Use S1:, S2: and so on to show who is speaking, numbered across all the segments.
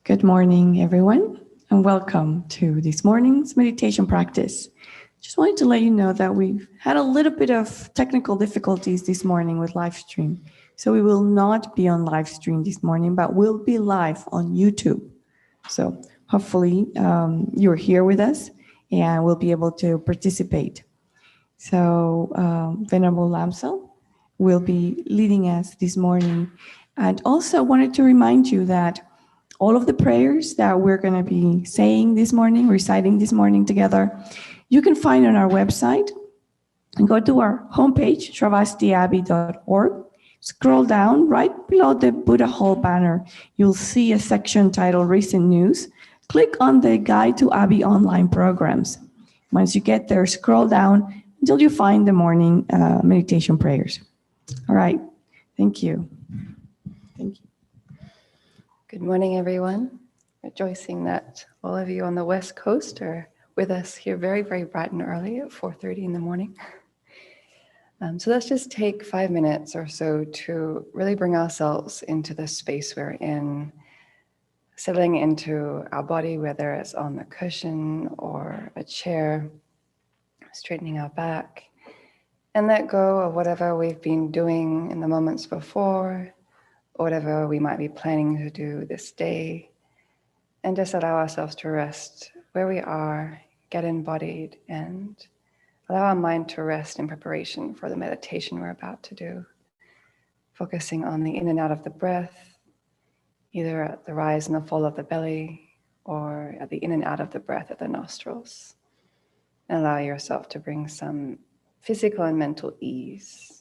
S1: Good morning, everyone, and welcome to this morning's meditation practice. Just wanted to let you know that we've had a little bit of technical difficulties this morning with live stream. So we will not be on live stream this morning, but we'll be live on YouTube. So hopefully you're here with us and we'll be able to participate. So Venerable Lamsel will be leading us this morning. And also wanted to remind you that all of the prayers that we're going to be saying this morning, reciting this morning together, you can find on our website and go to our homepage, shravastiabbey.org. Scroll down right below the Buddha Hall banner. You'll see a section titled Recent News. Click on the Guide to Abbey Online Programs. Once you get there, scroll down until you find the morning meditation prayers. All right. Thank you. Thank you.
S2: Good morning, everyone. Rejoicing that all of you on the West Coast are with us here very, very bright and early at 4:30 in the morning. So let's just take 5 minutes or so to really bring ourselves into the space we're in, settling into our body, whether it's on the cushion or a chair, straightening our back, and let go of whatever we've been doing in the moments before, whatever we might be planning to do this day, and just allow ourselves to rest where we are, get embodied, and allow our mind to rest in preparation for the meditation we're about to do, focusing on the in and out of the breath, either at the rise and the fall of the belly, or at the in and out of the breath at the nostrils. And allow yourself to bring some physical and mental ease.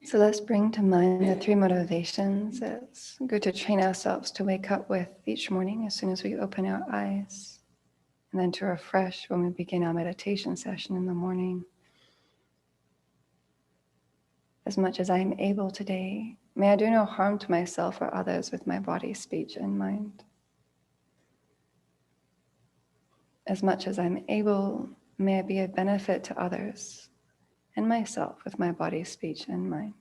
S2: So let's bring to mind the 3 motivations. It's good to train ourselves to wake up with each morning as soon as we open our eyes, and then to refresh when we begin our meditation session in the morning. As much as I am able today, may I do no harm to myself or others with my body, speech, and mind. As much as I'm able, may I be a benefit to others and myself with my body, speech, and mind.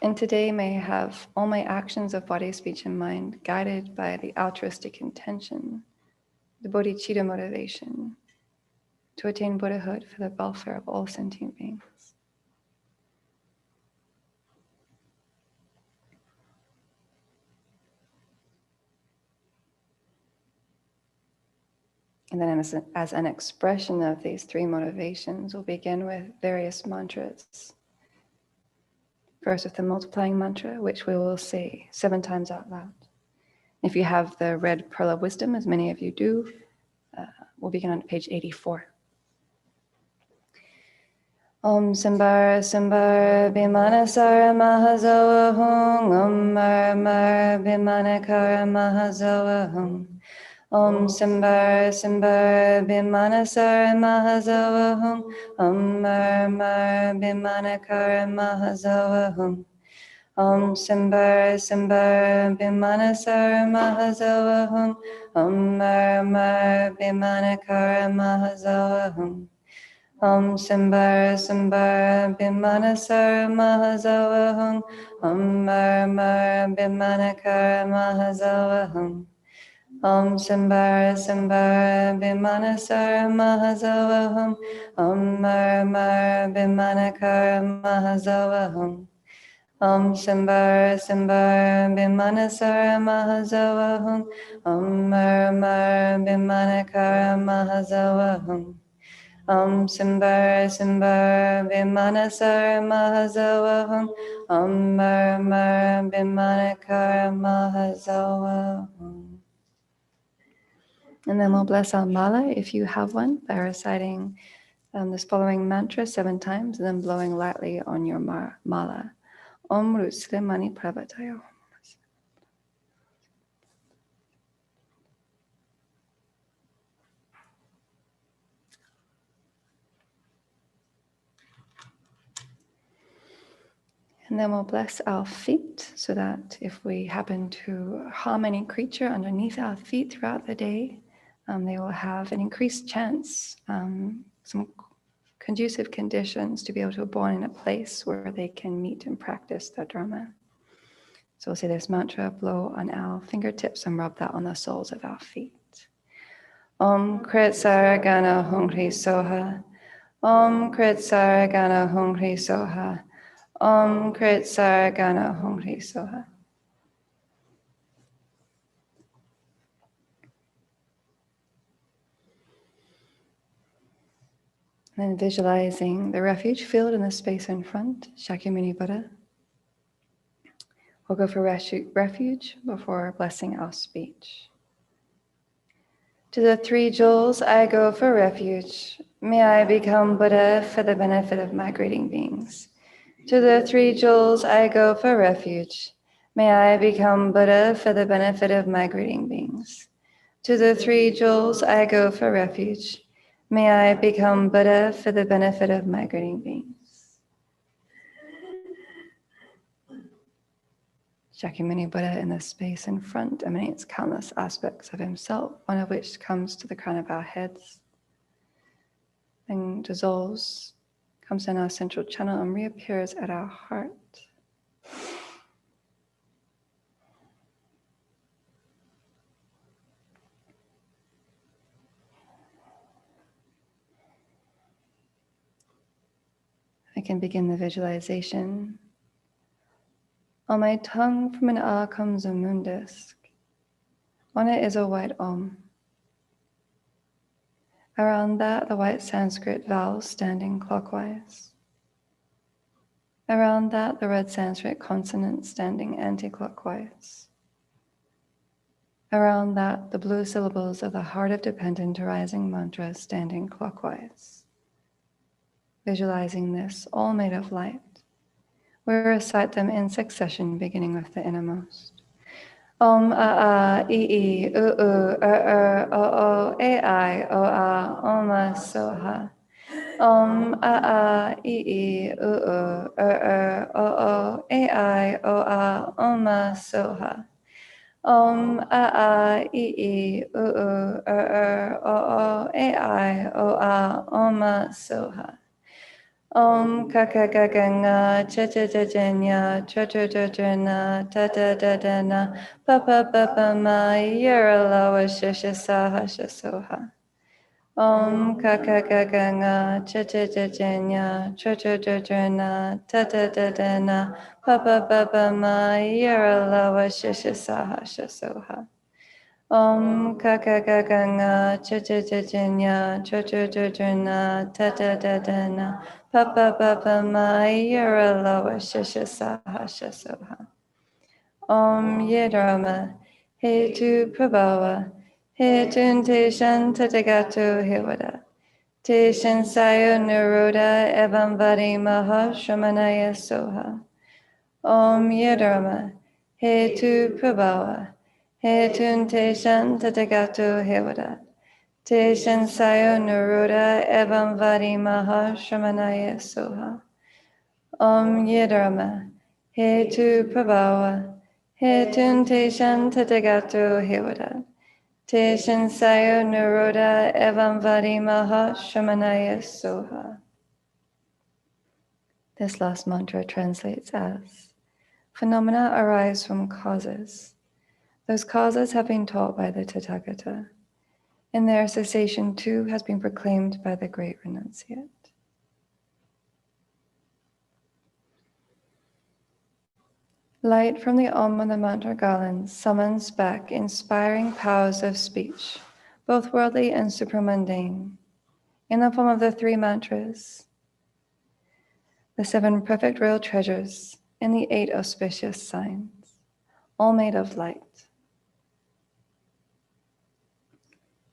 S2: And today may I have all my actions of body, speech, and mind guided by the altruistic intention, the bodhicitta motivation, to attain Buddhahood for the welfare of all sentient beings. And then as an expression of these 3 motivations, we'll begin with various mantras. First with the multiplying mantra, which we will say 7 times out loud. If you have the red pearl of wisdom, as many of you do, we'll begin on page 84. Om Sambar Sambar Bimanasara Mahazoa Hung Om Mar Mar Bimanakara Mahazoa Hung Om Sambar Sambar Bimanasara Mahazoa Hung Om Mar Mar Bimanakara Mahazoa Hung Om Sambar Sambar Bimanasara Mahazoa Hung Om Mar Mar Bimanakara Mahazoa Hung Om Sambar Sambar Bimanasara Mahazoa Hung Om Mar Mar Bimanakara Mahazoa Hung Om Sambar Sambar Bimanasara Mahazoa Hung Om Mar Mar Bimanakara Mahazoa Hung Om Sambar Sambar Bimanasara Mahazoa Hung Om Mar Mar Bimanakara Mahazoa Hung Om Sambar Sambar Bimanasara Mahazoa Hung Om Mar Mar Bimanakara Mahazoa Hung. And then we'll bless our mala if you have one by reciting this following mantra 7 times and then blowing lightly on your mala. Om Rusle Mani Prabhatayo. And then we'll bless our feet so that if we happen to harm any creature underneath our feet throughout the day, they will have an increased chance, some conducive conditions to be able to be born in a place where they can meet and practice the Dharma. So we'll say this mantra, blow on our fingertips and rub that on the soles of our feet. Om Krit Saragana Hungri Soha. Om Krit Saragana Hungri Soha. Om Krit Saragana Hungri Soha. Then visualizing the refuge field in the space in front, Shakyamuni Buddha. We'll go for refuge before blessing our speech. To the 3 jewels I go for refuge. May I become Buddha for the benefit of migrating beings. To the 3 jewels I go for refuge. May I become Buddha for the benefit of migrating beings. To the 3 jewels I go for refuge. May I become Buddha for the benefit of migrating beings. Shakyamuni Buddha in the space in front emanates countless aspects of himself, one of which comes to the crown of our heads, then dissolves, comes in our central channel and reappears at our heart. I can begin the visualization. On my tongue from an A comes a moon disk. On it is a white Om. Around that, the white Sanskrit vowels standing clockwise. Around that, the red Sanskrit consonants standing anti-clockwise. Around that, the blue syllables of the heart of dependent arising mantra standing clockwise. visualizing this, all made of light. We recite them in succession, beginning with the innermost. Om a I u o o ai o a oma soha. Om a I u o o ai o a oma soha. Om a I u o o ai o a oma soha. Om kakagaganga chachajajanya chachajajana tatadadana papa papa ma yaralawa shashasaha shasoha. Om kakagaganga chachajajanya chachajajana tatadadana papa papa ma yaralawa shashasaha shasoha. Om kakagaganga chachajajanya chachajajana tatadadana papa papa ma yaralawa shashasaha shasoha. Om yedrama hetu prabhava hetun teshan tatagato hewada teshan sayo niroda evam vadi maha shramanaya soha. Om yedrama hetu prabhava hetun teshan tatagato hewada teshan sayo niroda evam vadi maha shramanaya soha. Om yedrama hetu prabhava hetun teshan tatagato hewada teshan sayo niroda evam vadi maha shramanaya soha. This last mantra translates as: phenomena arise from causes. Those causes have been taught by the Tathagata, and their cessation too has been proclaimed by the great renunciate. Light from the Om and the mantra garlands summons back inspiring powers of speech, both worldly and supramundane, in the form of the 3 mantras, the 7 perfect royal treasures, and the 8 auspicious signs, all made of light.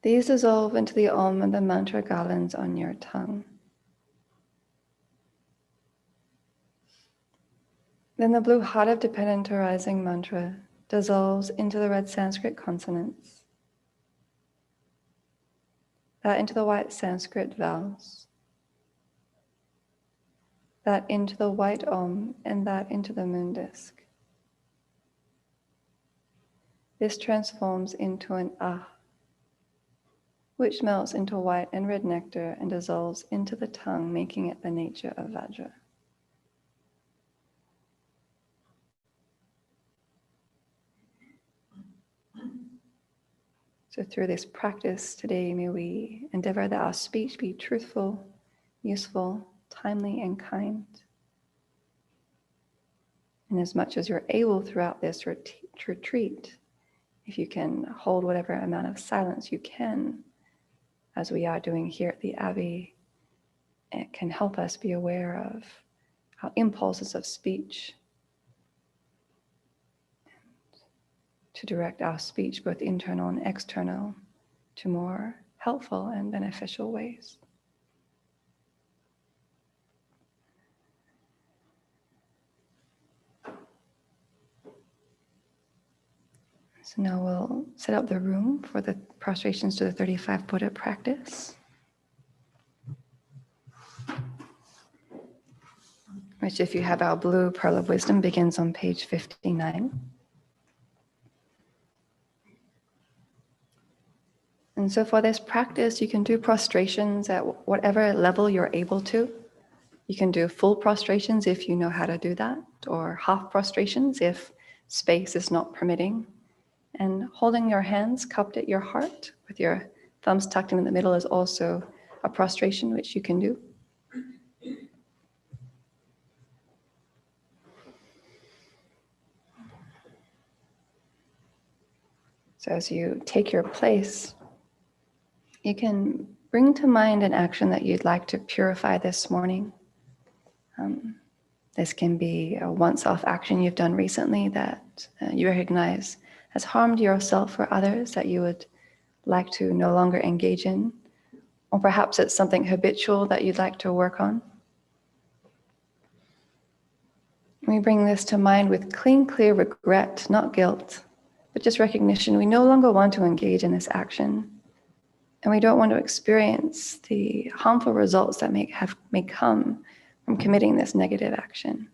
S2: These dissolve into the Om and the mantra garlands on your tongue. Then the blue heart of dependent arising mantra dissolves into the red Sanskrit consonants, that into the white Sanskrit vowels, that into the white Om, and that into the moon disk. This transforms into an Ah, which melts into white and red nectar and dissolves into the tongue, making it the nature of Vajra. So through this practice today, may we endeavor that our speech be truthful, useful, timely, and kind. And as much as you're able throughout this retreat, if you can hold whatever amount of silence you can, as we are doing here at the Abbey, it can help us be aware of our impulses of speech, to direct our speech, both internal and external, to more helpful and beneficial ways. So now we'll set up the room for the prostrations to the 35 Buddha practice, which, if you have our blue Pearl of Wisdom, begins on page 59. And so for this practice, you can do prostrations at whatever level you're able to. You can do full prostrations if you know how to do that, or half prostrations if space is not permitting. And holding your hands cupped at your heart with your thumbs tucked in the middle is also a prostration which you can do. So as you take your place, you can bring to mind an action that you'd like to purify this morning. This can be a once-off action you've done recently that you recognize has harmed yourself or others that you would like to no longer engage in. Or perhaps it's something habitual that you'd like to work on. We bring this to mind with clean, clear regret, not guilt, but just recognition. We no longer want to engage in this action, and we don't want to experience the harmful results that may come from committing this negative action.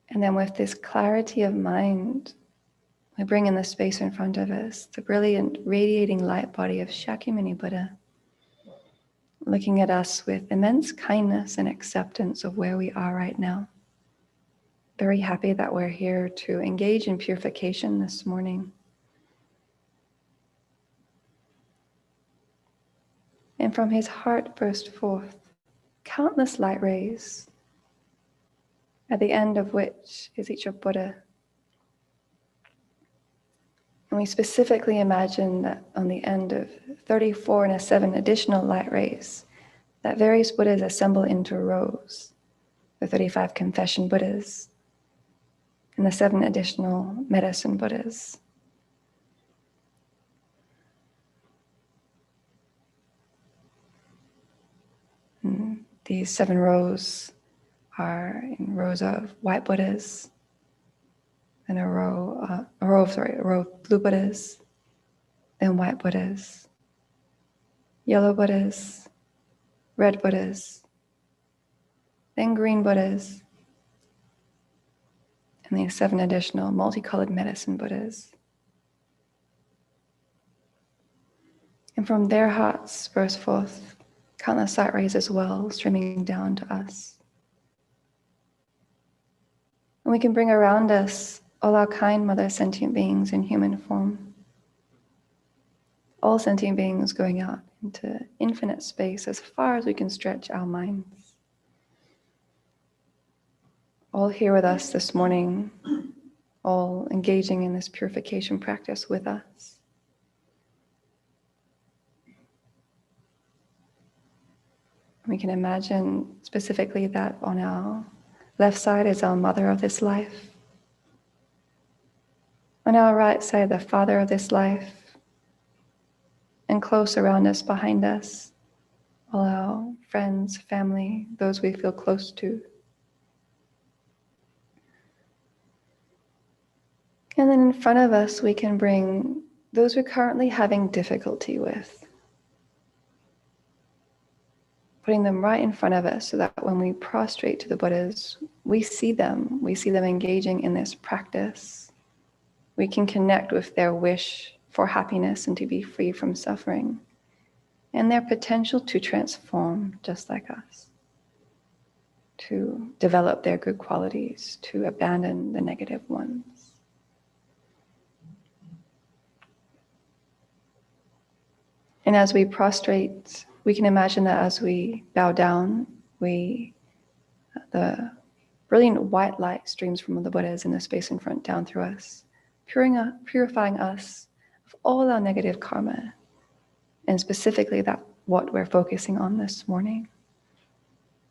S2: And then with this clarity of mind, we bring in the space in front of us, the brilliant radiating light body of Shakyamuni Buddha, looking at us with immense kindness and acceptance of where we are right now. Very happy that we're here to engage in purification this morning. And from his heart burst forth countless light rays, at the end of which is each of Buddha. And we specifically imagine that on the end of 34 and 7 additional light rays, that various Buddhas assemble into rows, the 35 confession Buddhas, and the 7 additional medicine Buddhas. And these 7 rows are in rows of white Buddhas, and a row of blue Buddhas, then white Buddhas, yellow Buddhas, red Buddhas, then green Buddhas, and these 7 additional multicolored medicine Buddhas. And from their hearts burst forth countless light rays as well, streaming down to us. And we can bring around us all our kind mother sentient beings in human form. All sentient beings going out into infinite space as far as we can stretch our minds. All here with us this morning, all engaging in this purification practice with us. We can imagine specifically that on our left side is our mother of this life. On our right side, the father of this life. And close around us, behind us, all our friends, family, those we feel close to. And then in front of us, we can bring those we're currently having difficulty with. Putting them right in front of us so that when we prostrate to the Buddhas, we see them engaging in this practice. We can connect with their wish for happiness and to be free from suffering, and their potential to transform just like us, to develop their good qualities, to abandon the negative ones. And as we prostrate, we can imagine that as we bow down, the brilliant white light streams from the Buddhas in the space in front down through us, purifying us of all our negative karma, and specifically that what we're focusing on this morning.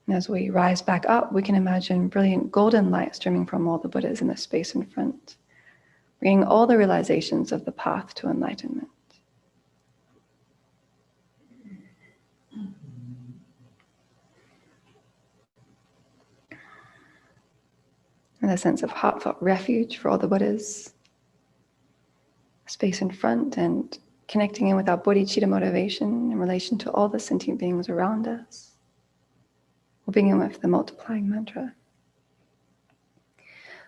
S2: And as we rise back up, we can imagine brilliant golden light streaming from all the Buddhas in the space in front, bringing all the realizations of the path to enlightenment. And a sense of heartfelt refuge for all the Buddhas, space in front, and connecting in with our bodhicitta motivation in relation to all the sentient beings around us. We'll begin with the multiplying mantra.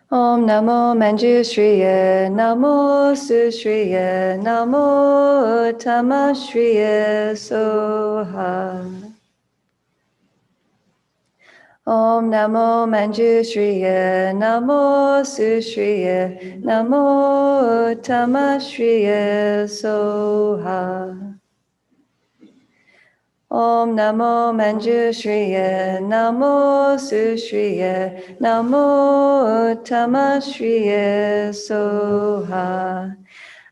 S2: Om Namo Manjushriya, Namo Sushriya, Namo Tamashriya Soha. Om Namo Manjushriya, Namo Sushriya, Namo Tamashriya Soha. Om Namo Manjushriya, Namo Sushriya, Namo Tamashriya Soha.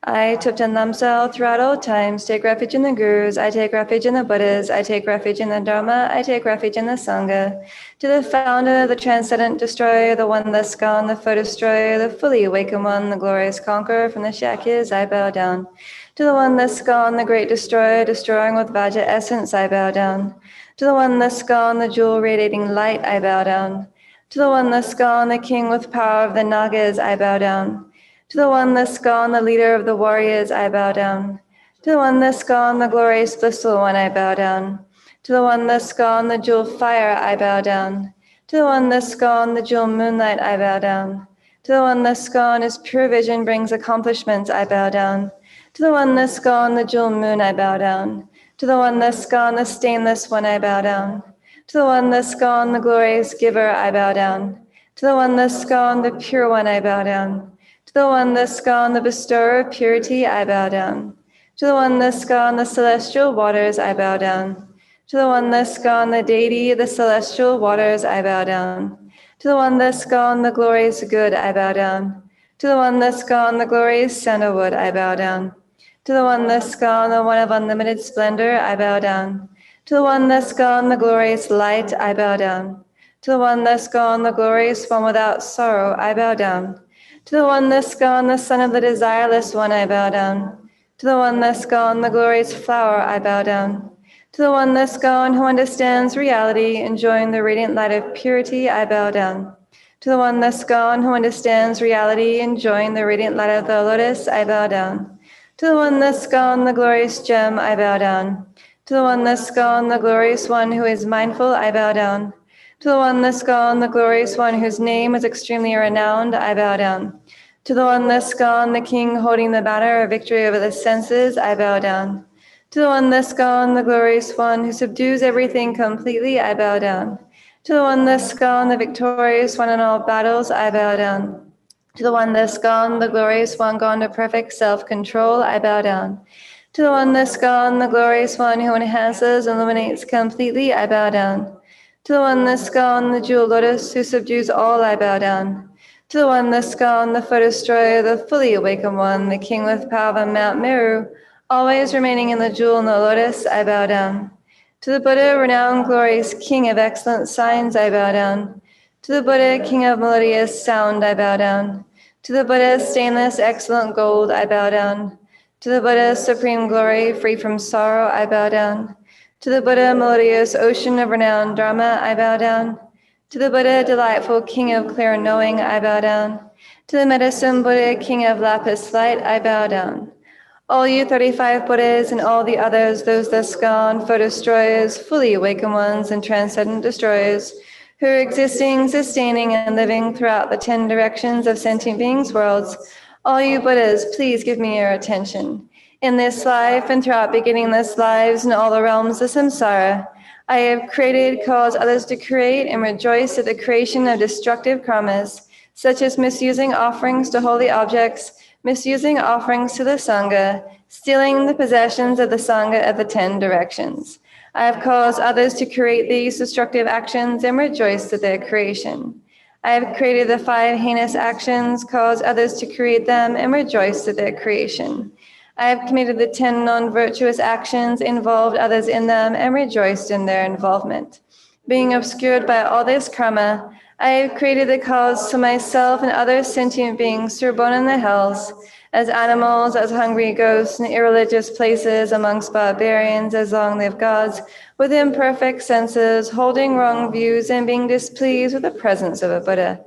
S2: I, Tupten Lamsel, throughout all times, take refuge in the Gurus, I take refuge in the Buddhas, I take refuge in the Dharma, I take refuge in the Sangha. To the founder, the transcendent destroyer, the one thus gone, the foe destroyer, the fully awakened one, the glorious conqueror, from the Shakyas, I bow down. To the one thus gone, the great destroyer, destroying with Vajra essence, I bow down. To the one thus gone, the jewel radiating light, I bow down. To the one thus gone, the king with power of the Nagas, I bow down. To the one thus gone, the leader of the warriors, I bow down. To the one thus gone, the glorious blissful one, I bow down. To the one thus gone, the jewel fire, I bow down. To the one thus gone, the jewel moonlight, I bow down. To the one thus gone, whose pure vision brings accomplishments, I bow down. To the one thus gone, the jewel moon, I bow down. To the one thus gone, the stainless one, I bow down. To the one thus gone, the glorious giver, I bow down. To the one thus gone, the pure one, I bow down. To the one thus gone, the bestower of purity, I bow down. To the one thus gone, the celestial waters, I bow down. To the one thus gone, the deity of the celestial waters, I bow down. To the one thus gone, the glorious good, I bow down. To the one thus gone, the glorious sandalwood, I bow down. To the one thus gone, the one of unlimited splendor, I bow down. To the one thus gone, the glorious light, I bow down. To the one thus gone, the glorious one without sorrow, I bow down. To the one thus gone, the son of the desireless one, I bow down. To the one thus gone, the glorious flower, I bow down. To the one thus gone, who understands reality, enjoying the radiant light of purity, I bow down. To the one thus gone, who understands reality, enjoying the radiant light of the lotus, I bow down. To the one thus gone, the glorious gem, I bow down. To the one thus gone, the glorious one who is mindful, I bow down. To the one thus gone, the glorious one whose name is extremely renowned, I bow down. To the one thus gone, the king holding the banner of victory over the senses, I bow down. To the one thus gone, the glorious one who subdues everything completely, I bow down. To the one thus gone, the victorious one in all battles, I bow down. To the one thus gone, the glorious one gone to perfect self-control, I bow down. To the one thus gone, the glorious one who enhances, illuminates completely, I bow down. To the one thus gone, the jewel lotus who subdues all, I bow down. To the one thus gone, the foe destroyer, the fully awakened one, the king with power of Mount Meru, always remaining in the jewel and the lotus, I bow down. To the Buddha, renowned, glorious king of excellent signs, I bow down. To the Buddha, king of melodious sound, I bow down. To the Buddha, stainless, excellent gold, I bow down. To the Buddha, supreme glory, free from sorrow, I bow down. To the Buddha, melodious ocean of renowned Dharma, I bow down. To the Buddha, delightful king of clear knowing, I bow down. To the medicine Buddha, king of lapis light, I bow down. All you 35 Buddhas and all the others, those thus gone, foe destroyers, fully awakened ones, and transcendent destroyers, who are existing, sustaining, and living throughout the 10 directions of sentient beings' worlds, all you Buddhas, please give me your attention. In this life and throughout beginningless lives and all the realms of samsara, I have created, caused others to create, and rejoice at the creation of destructive karmas, such as misusing offerings to holy objects, misusing offerings to the Sangha, stealing the possessions of the Sangha of the 10 directions. I have caused others to create these destructive actions and rejoice at their creation. I have created the 5 heinous actions, caused others to create them, and rejoice at their creation. I have committed the 10 non-virtuous actions, involved others in them, and rejoiced in their involvement. Being obscured by all this karma, I have created the cause to myself and other sentient beings who are born in the hells, as animals, as hungry ghosts, in irreligious places, amongst barbarians, as long-lived gods, with imperfect senses, holding wrong views, and being displeased with the presence of a Buddha.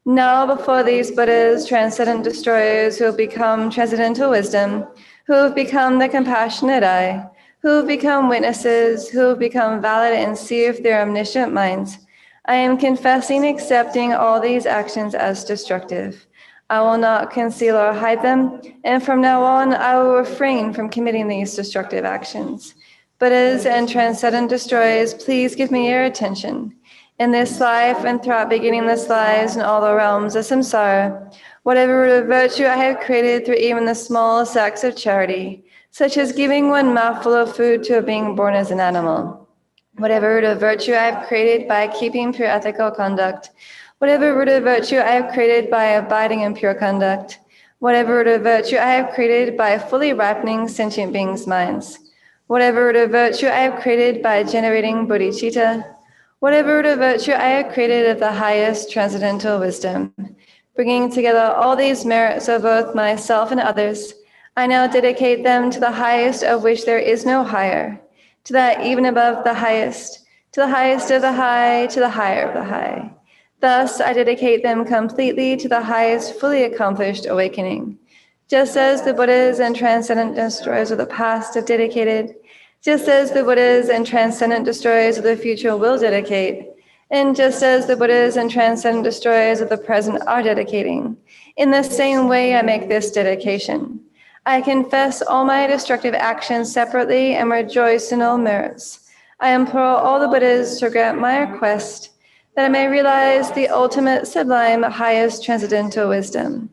S2: Now before these Buddhas, transcendent destroyers who have become transcendental wisdom, who have become the compassionate eye, who have become witnesses, who have become valid and see with their omniscient minds, I am confessing and accepting all these actions as destructive. I will not conceal or hide them, and from now on I will refrain from committing these destructive actions. Buddhas and transcendent destroyers, please give me your attention. In this life and throughout beginningless lives in all the realms of samsara, whatever root of virtue I have created through even the smallest acts of charity, such as giving one mouthful of food to a being born as an animal, whatever root of virtue I have created by keeping pure ethical conduct, whatever root of virtue I have created by abiding in pure conduct, whatever root of virtue I have created by fully ripening sentient beings' minds, whatever root of virtue I have created by generating bodhicitta, whatever root of virtue I have created of the highest transcendental wisdom, bringing together all these merits of both myself and others, I now dedicate them to the highest of which there is no higher, to that even above the highest, to the highest of the high, to the higher of the high. Thus, I dedicate them completely to the highest fully accomplished awakening. Just as the Buddhas and transcendent destroyers of the past have dedicated, just as the Buddhas and transcendent destroyers of the future will dedicate, and just as the Buddhas and transcendent destroyers of the present are dedicating, in the same way I make this dedication. I confess all my destructive actions separately and rejoice in all merits. I implore all the Buddhas to grant my request that I may realize the ultimate sublime highest transcendental wisdom.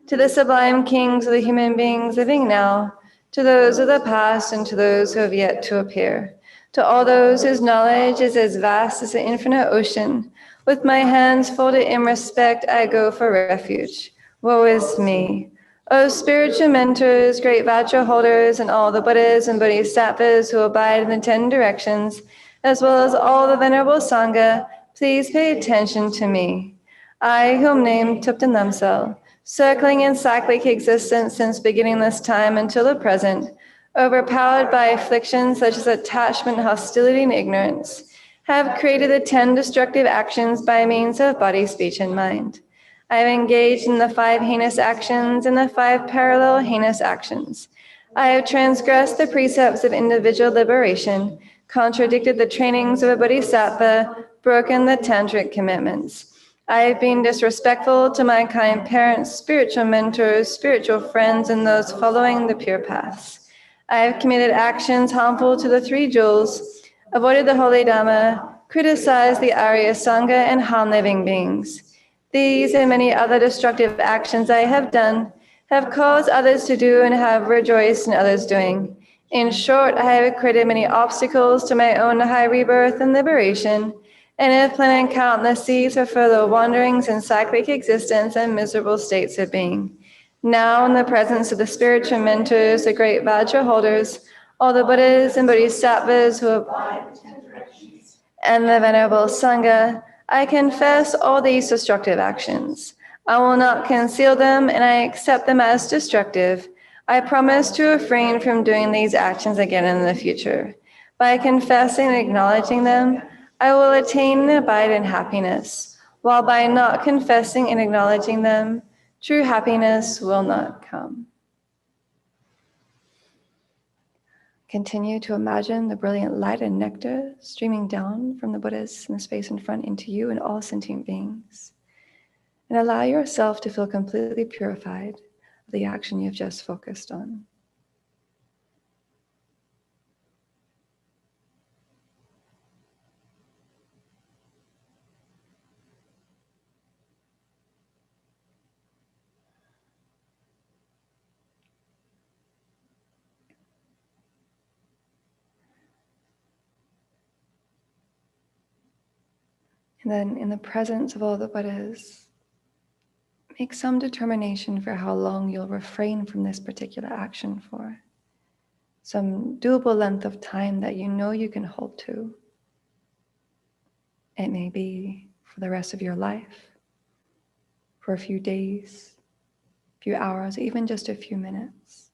S2: To the sublime kings of the human beings living now, to those of the past and to those who have yet to appear, to all those whose knowledge is as vast as the infinite ocean, with my hands folded in respect, I go for refuge. Woe is me. O spiritual mentors, great Vajra holders, and all the Buddhas and Bodhisattvas who abide in the 10 directions, as well as all the Venerable Sangha, please pay attention to me. I, who am named Tupten Lamsel, circling in cyclic existence since beginning this time until the present, overpowered by afflictions such as attachment, hostility, and ignorance, have created the 10 destructive actions by means of body, speech, and mind. I have engaged in the 5 heinous actions and the 5 parallel heinous actions. I have transgressed the precepts of individual liberation, contradicted the trainings of a bodhisattva, broken the tantric commitments. I have been disrespectful to my kind parents, spiritual mentors, spiritual friends, and those following the pure paths. I have committed actions harmful to the 3 jewels, avoided the holy Dhamma, criticized the Arya Sangha, and harmed living beings. These and many other destructive actions I have done have caused others to do and have rejoiced in others' doing. In short, I have created many obstacles to my own high rebirth and liberation, and have planted countless seeds for further wanderings in cyclic existence and miserable states of being. Now, in the presence of the spiritual mentors, the great Vajra holders, all the Buddhas and Bodhisattvas who abide and the Venerable Sangha, I confess all these destructive actions. I will not conceal them, and I accept them as destructive. I promise to refrain from doing these actions again in the future. By confessing and acknowledging them, I will attain and abide in happiness, while by not confessing and acknowledging them, true happiness will not come. Continue to imagine the brilliant light and nectar streaming down from the Buddhas in the space in front into you and all sentient beings. And allow yourself to feel completely purified of the action you've just focused on. And then in the presence of all the Buddhas, make some determination for how long you'll refrain from this particular action for. Some doable length of time that you know you can hold to. It may be for the rest of your life, for a few days, a few hours, even just a few minutes.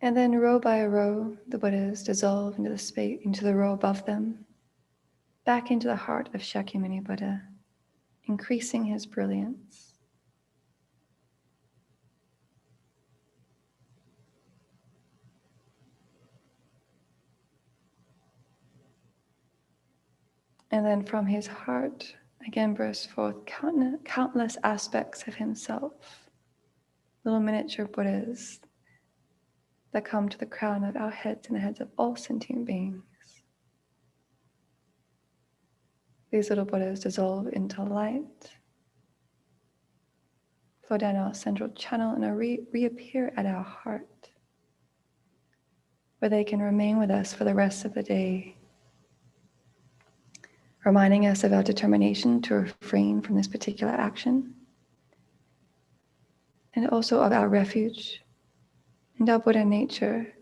S2: And then row by row, the Buddhas dissolve into the space, into the row above them, back into the heart of Shakyamuni Buddha, increasing his brilliance. And then from his heart, again burst forth countless aspects of himself, little miniature Buddhas that come to the crown of our heads and the heads of all sentient beings. these little Buddhas dissolve into light, flow down our central channel, and reappear at our heart, where they can remain with us for the rest of the day, reminding us of our determination to refrain from this particular action, and also of our refuge and our Buddha nature,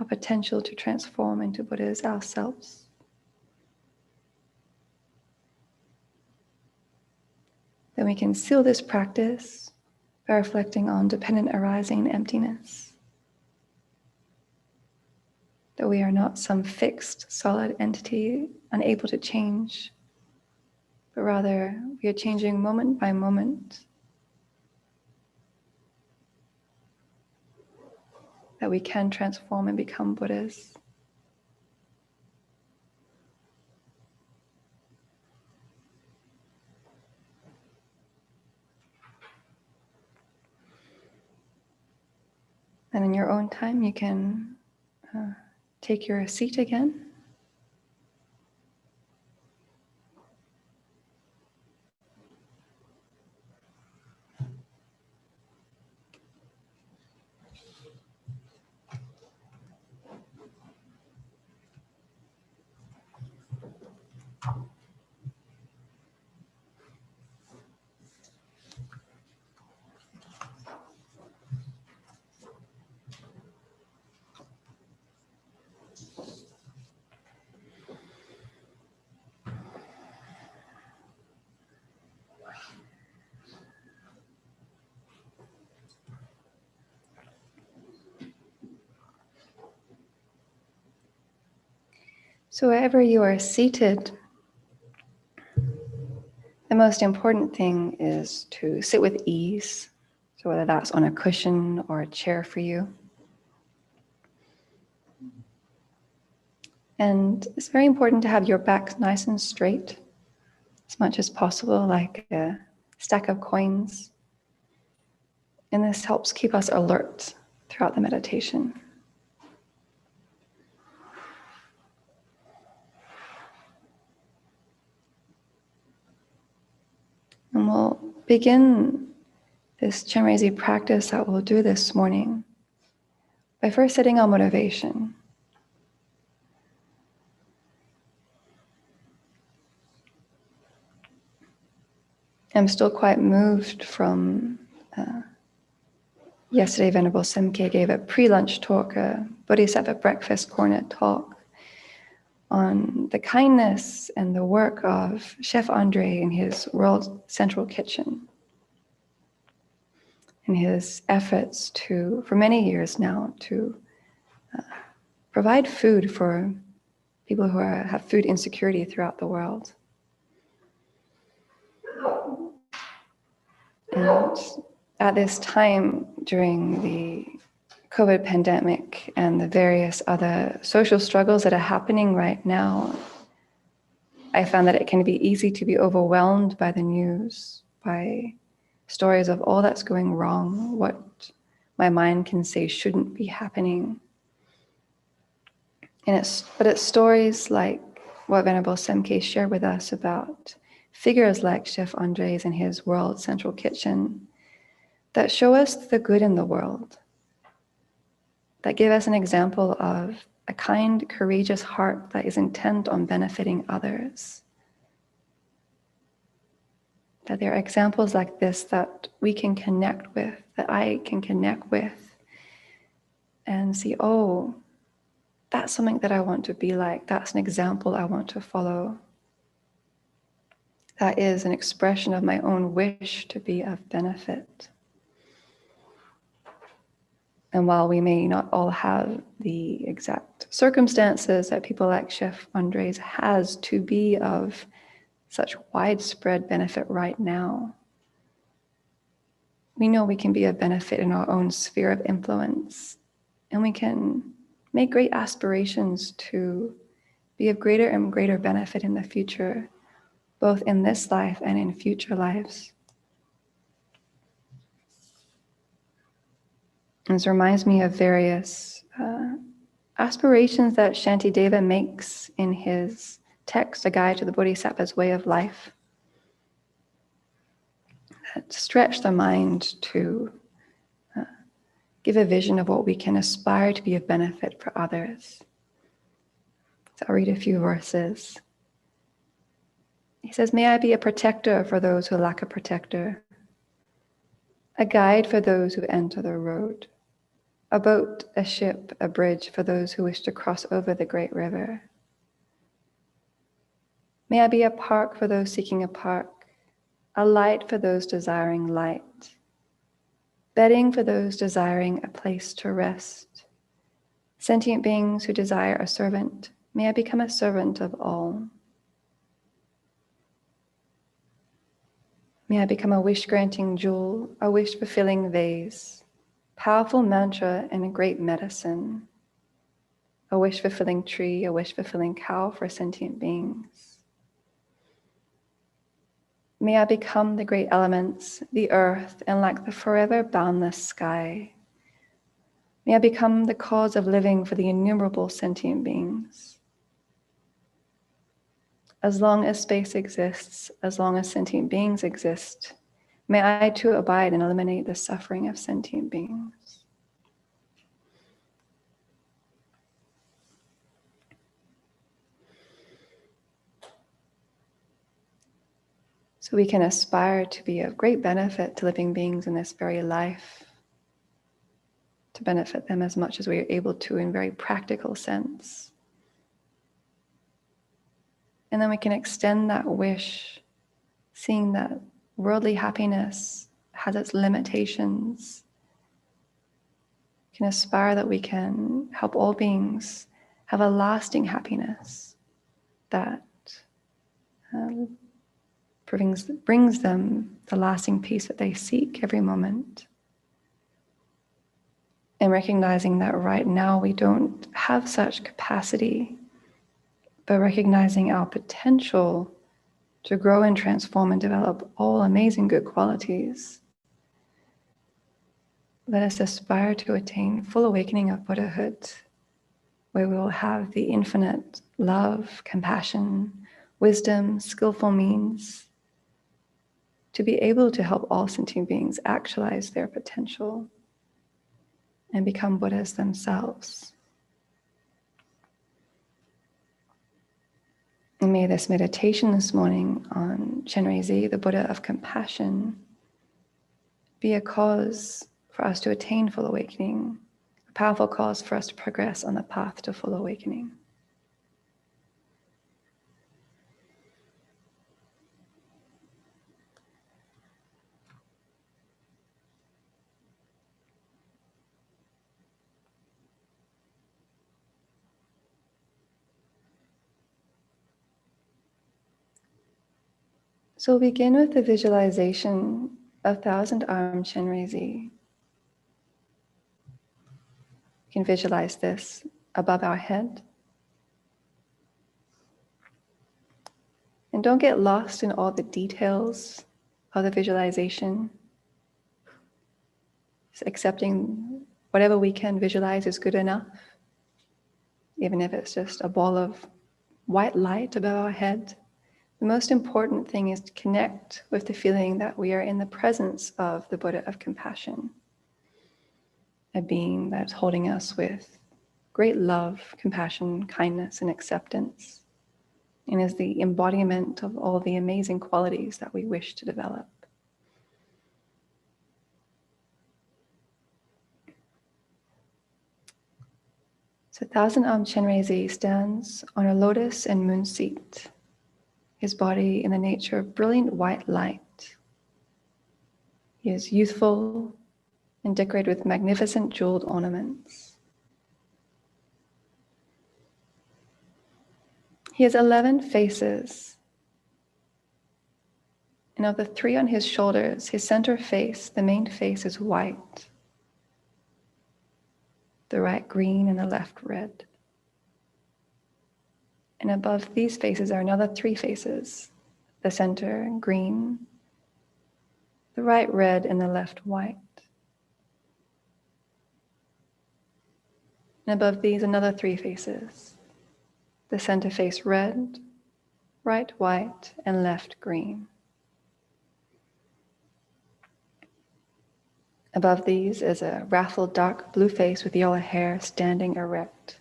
S2: our potential to transform into Buddhas ourselves. Then we can seal this practice by reflecting on dependent arising and emptiness. That we are not some fixed, solid entity unable to change, but rather we are changing moment by moment. That we can transform and become Buddhas. And in your own time, you can take your seat again. So wherever you are seated, the most important thing is to sit with ease. So whether that's on a cushion or a chair for you. And it's very important to have your back nice and straight, as much as possible, like a stack of coins. And this helps keep us alert throughout the meditation. And we'll begin this Chenrezig practice that we'll do this morning by first setting our motivation. I'm still quite moved from yesterday. Venerable Semke gave a pre-lunch talk, a Bodhisattva breakfast corner talk on the kindness and the work of Chef Andre in his World Central Kitchen, and his efforts to, for many years now, to provide food for people who have food insecurity throughout the world. And at this time, during the COVID pandemic and the various other social struggles that are happening right now, I found that it can be easy to be overwhelmed by the news, by stories of all that's going wrong, what my mind can say shouldn't be happening. But it's stories like what Venerable Semke shared with us about figures like Chef Andres and his World Central Kitchen that show us the good in the world, that give us an example of a kind, courageous heart that is intent on benefiting others. That there are examples like this that we can connect with, that I can connect with, and see, oh, that's something that I want to be like. That's an example I want to follow. That is an expression of my own wish to be of benefit. And while we may not all have the exact circumstances that people like Chef Andres has to be of such widespread benefit right now, we know we can be of benefit in our own sphere of influence, and we can make great aspirations to be of greater and greater benefit in the future, both in this life and in future lives. This reminds me of various aspirations that Shantideva makes in his text, a guide to the Bodhisattva's way of life that stretch the mind to give a vision of what we can aspire to be of benefit for others. So I'll read a few verses. He says, "May I be a protector for those who lack a protector, a guide for those who enter the road, a boat, a ship, a bridge for those who wish to cross over the great river. May I be a park for those seeking a park, a light for those desiring light, bedding for those desiring a place to rest. Sentient beings who desire a servant, may I become a servant of all. May I become a wish-granting jewel, a wish-fulfilling vase, powerful mantra and a great medicine, a wish-fulfilling tree, a wish-fulfilling cow for sentient beings. May I become the great elements, the earth, and like the forever boundless sky. May I become the cause of living for the innumerable sentient beings. As long as space exists, as long as sentient beings exist, may I too abide and eliminate the suffering of sentient beings." So we can aspire to be of great benefit to living beings in this very life, to benefit them as much as we are able to in very practical sense. And then we can extend that wish, seeing that worldly happiness has its limitations. We can aspire that we can help all beings have a lasting happiness that brings them the lasting peace that they seek every moment. And recognizing that right now we don't have such capacity, but recognizing our potential to grow and transform and develop all amazing good qualities. Let us aspire to attain full awakening of Buddhahood, where we will have the infinite love, compassion, wisdom, skillful means to be able to help all sentient beings actualize their potential and become Buddhas themselves. And may this meditation this morning on Chenrezig, the Buddha of compassion, be a cause for us to attain full awakening, a powerful cause for us to progress on the path to full awakening. So we'll begin with the visualization of thousand-armed Chenrezig. You can visualize this above our head. And don't get lost in all the details of the visualization. Just accepting whatever we can visualize is good enough, even if it's just a ball of white light above our head. The most important thing is to connect with the feeling that we are in the presence of the Buddha of compassion, a being that's holding us with great love, compassion, kindness, and acceptance, and is the embodiment of all the amazing qualities that we wish to develop. So thousand-armed Chenrezig stands on a lotus and moon seat, his body in the nature of brilliant white light. He is youthful and decorated with magnificent jeweled ornaments. He has 11 faces, and of the 3 on his shoulders, his center face, the main face, is white, the right green and the left red. And above these faces are another 3 faces, the center green, the right red, and the left white. And above these, another 3 faces, the center face red, right white, and left green. Above these is a wrathful dark blue face with yellow hair standing erect.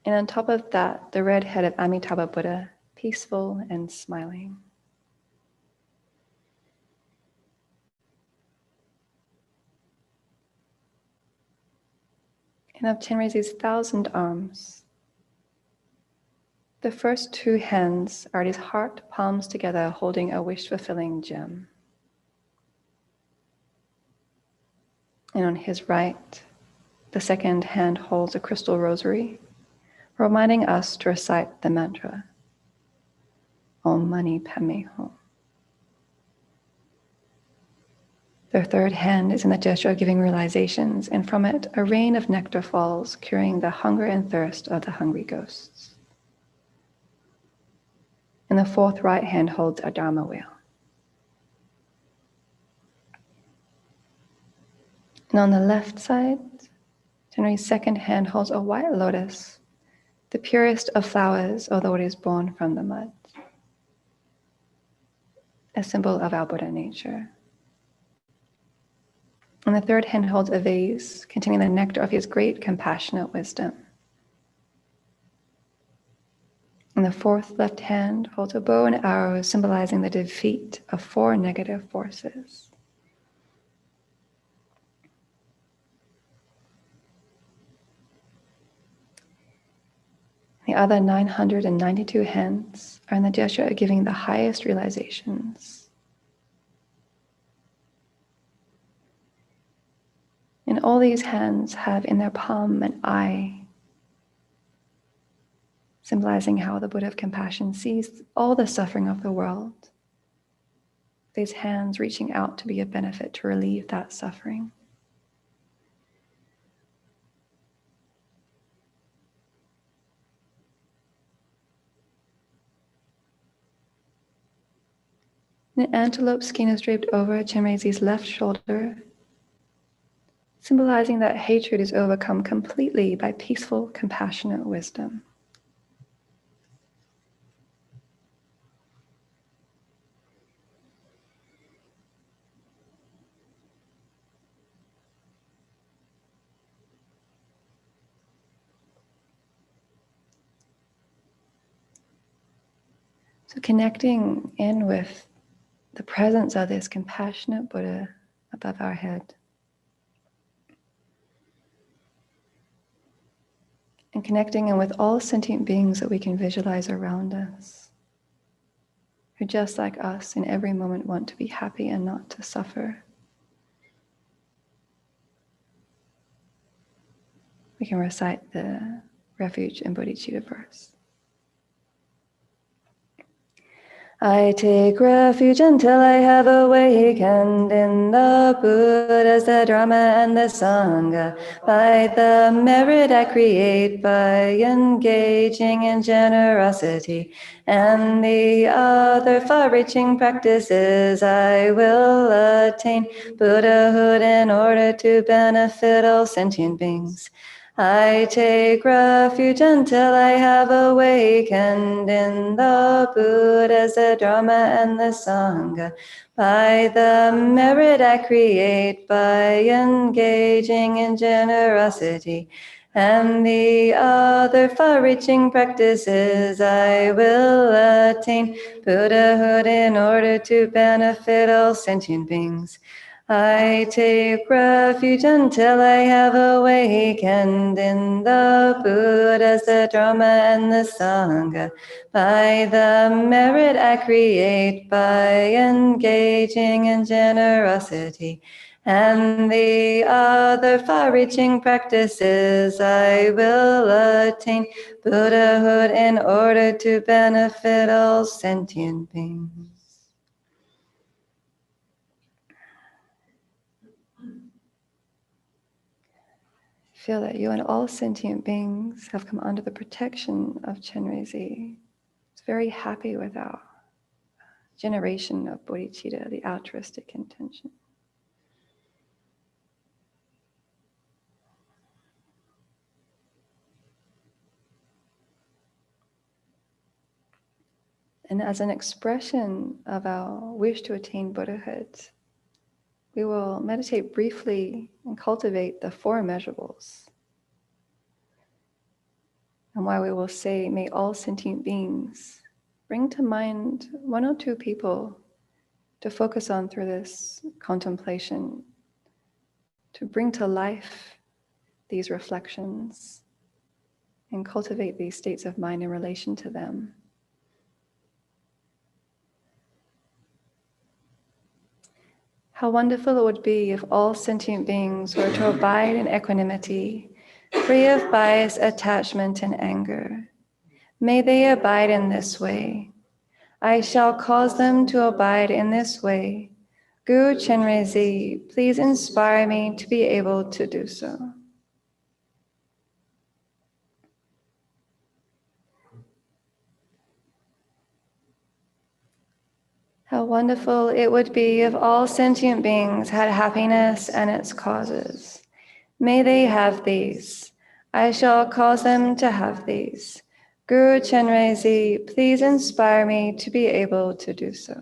S2: And on top of that, the red head of Amitabha Buddha, peaceful and smiling. And of Chenrezig's 1,000 arms, the first 2 hands are his heart palms together holding a wish-fulfilling gem. And on his right, the second hand holds a crystal rosary, reminding us to recite the mantra, Om Mani Padme Hum. Their third hand is in the gesture of giving realizations, and from it, a rain of nectar falls, curing the hunger and thirst of the hungry ghosts. And the fourth right hand holds a Dharma wheel. And on the left side, Chenrezig's second hand holds a white lotus, the purest of flowers, although it is born from the mud, a symbol of our Buddha nature. And the third hand holds a vase containing the nectar of his great compassionate wisdom. And the fourth left hand holds a bow and arrow symbolizing the defeat of 4 negative forces. The other 992 hands are in the gesture of giving the highest realizations. And all these hands have in their palm an eye, symbolizing how the Buddha of compassion sees all the suffering of the world. These hands reaching out to be a benefit to relieve that suffering. An antelope skin is draped over Chenrezig's left shoulder, symbolizing that hatred is overcome completely by peaceful, compassionate wisdom. So connecting in with the presence of this compassionate Buddha above our head. And connecting in with all sentient beings that we can visualize around us, who just like us in every moment want to be happy and not to suffer. We can recite the refuge and bodhicitta verse. I take refuge until I have awakened in the Buddhas, the Dharma, and the Sangha, by the merit I create by engaging in generosity and the other far-reaching practices. I will attain Buddhahood in order to benefit all sentient beings. I take refuge until I have awakened in the Buddhas, the Dharma, and the Sangha, by the merit I create by engaging in generosity and the other far-reaching practices. I will attain Buddhahood in order to benefit all sentient beings. I take refuge until I have awakened in the Buddhas, the Dharma, and the Sangha, by the merit I create by engaging in generosity and the other far-reaching practices. I will attain Buddhahood in order to benefit all sentient beings. Feel that you and all sentient beings have come under the protection of Chenrezig. It's very happy with our generation of bodhicitta, the altruistic intention. And as an expression of our wish to attain Buddhahood, we will meditate briefly and cultivate the four immeasurables. And why we will say, may all sentient beings bring to mind one or two people to focus on through this contemplation, to bring to life these reflections and cultivate these states of mind in relation to them. How wonderful it would be if all sentient beings were to abide in equanimity, free of bias, attachment, and anger. May they abide in this way. I shall cause them to abide in this way. Guru Chenrezig, please inspire me to be able to do so. How wonderful it would be if all sentient beings had happiness and its causes. May they have these. I shall cause them to have these. Guru Chenrezig, please inspire me to be able to do so.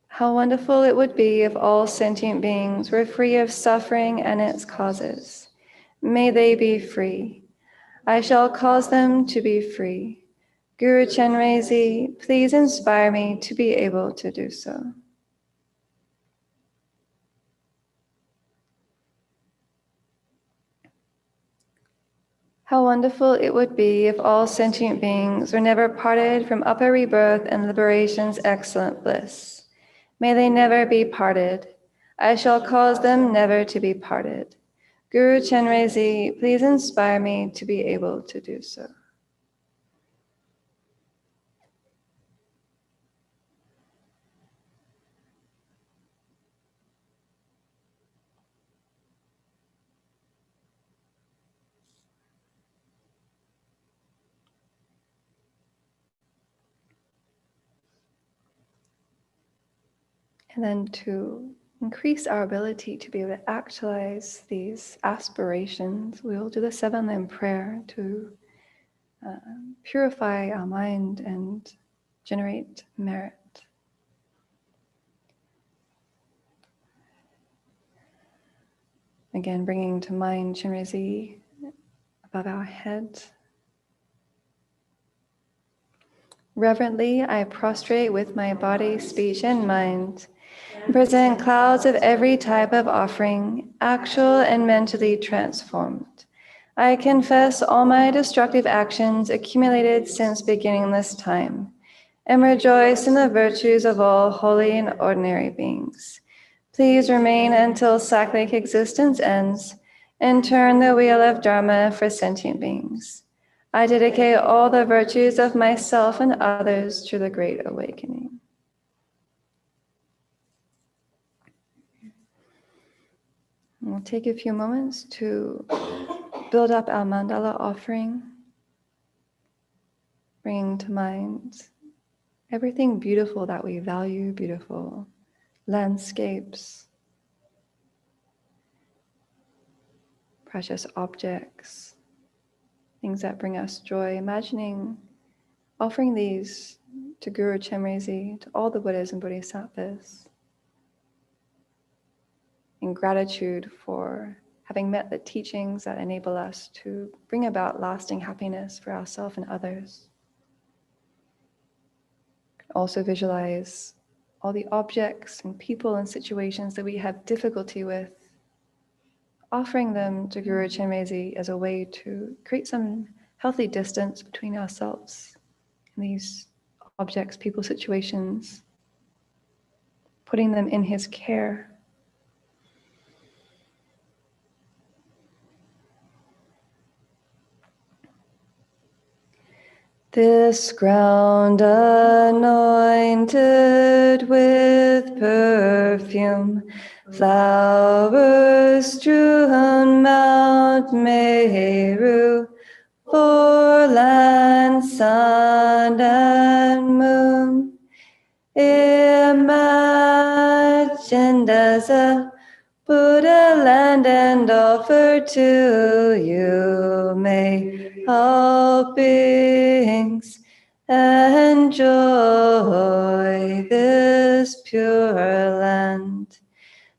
S2: How wonderful it would be if all sentient beings were free of suffering and its causes. May they be free. I shall cause them to be free. Guru Chenrezig, please inspire me to be able to do so. How wonderful it would be if all sentient beings were never parted from upper rebirth and liberation's excellent bliss. May they never be parted. I shall cause them never to be parted. Guru Chenrezig, please inspire me to be able to do so. And then to increase our ability to be able to actualize these aspirations, we'll do the 7-limb prayer to purify our mind and generate merit. Again, bringing to mind Chenrezig above our head. Reverently, I prostrate with my body, speech, and mind, and present clouds of every type of offering, actual and mentally transformed. I confess all my destructive actions accumulated since beginningless time, and rejoice in the virtues of all holy and ordinary beings. Please remain until cyclic existence ends, and turn the wheel of Dharma for sentient beings. I dedicate all the virtues of myself and others to the Great Awakening. We'll take a few moments to build up our mandala offering, bringing to mind everything beautiful that we value, beautiful landscapes, precious objects, things that bring us joy, imagining offering these to Guru Chenrezig, to all the Buddhas and Bodhisattvas, in gratitude for having met the teachings that enable us to bring about lasting happiness for ourselves and others. Also visualize all the objects and people and situations that we have difficulty with, offering them to Guru Chenrezig as a way to create some healthy distance between ourselves and these objects, people, situations, putting them in his care. This ground anointed with perfume, flowers strewn Mount Meru, for land, sun, and moon, imagined as a Buddha land and offer to you. May all beings enjoy this pure land.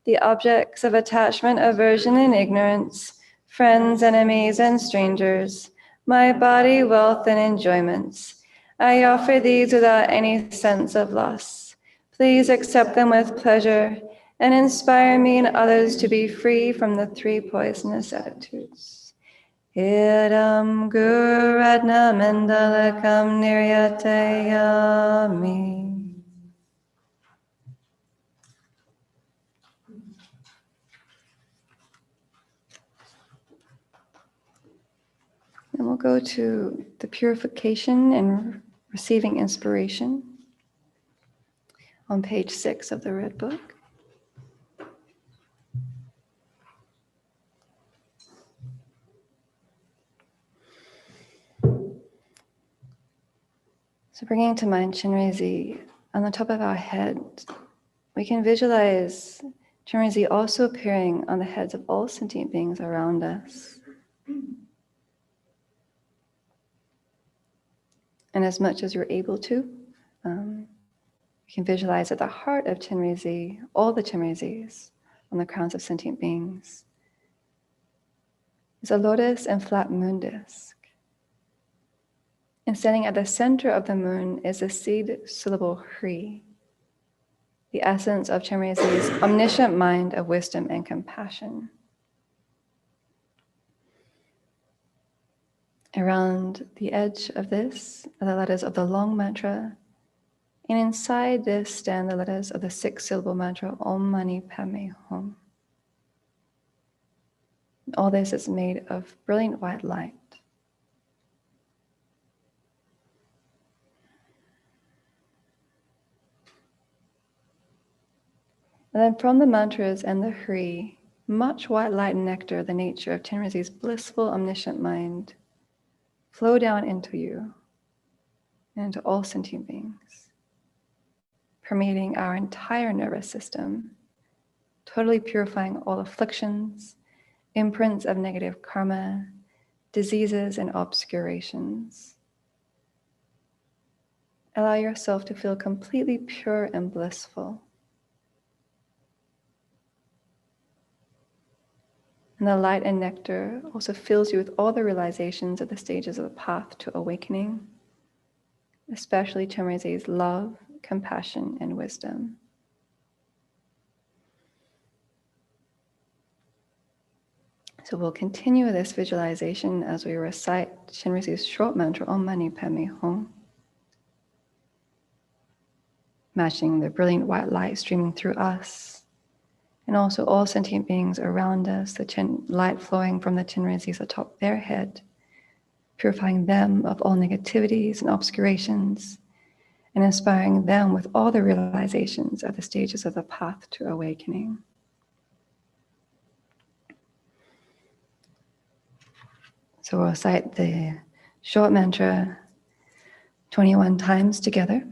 S2: The objects of attachment, aversion, and ignorance, friends, enemies, and strangers, my body, wealth, and enjoyments, I offer these without any sense of loss. Please accept them with pleasure and inspire me and others to be free from the three poisonous attitudes. Idam Guru Ratna Mandalakam Niryatayami. Then we'll go to the purification and receiving inspiration on page 6 of the Red Book. So bringing to mind Chenrezig on the top of our head, we can visualize Chenrezig also appearing on the heads of all sentient beings around us. And as much as you're able to, you can visualize at the heart of Chenrezig, all the Chenrezigs on the crowns of sentient beings, is a lotus and flat moon disk. And standing at the center of the moon is the seed syllable Hri, the essence of Chenrezig's omniscient mind of wisdom and compassion. Around the edge of this are the letters of the long mantra, and inside this stand the letters of the 6-syllable mantra Om Mani Padme Hum. All this is made of brilliant white light. And then from the mantras and the Hri, much white light and nectar, the nature of Chenrezig's blissful omniscient mind, flow down into you and into all sentient beings, permeating our entire nervous system, totally purifying all afflictions, imprints of negative karma, diseases, and obscurations. Allow yourself to feel completely pure and blissful. And the light and nectar also fills you with all the realizations of the stages of the path to awakening, especially Chenrezig's love, compassion, and wisdom. So we'll continue this visualization as we recite Chenrezig's short mantra, Om Mani Padme Hum, matching the brilliant white light streaming through us, and also all sentient beings around us, the light flowing from the Chenrezigs atop their head, purifying them of all negativities and obscurations, and inspiring them with all the realizations of the stages of the path to awakening. So we'll recite the short mantra 21 times together,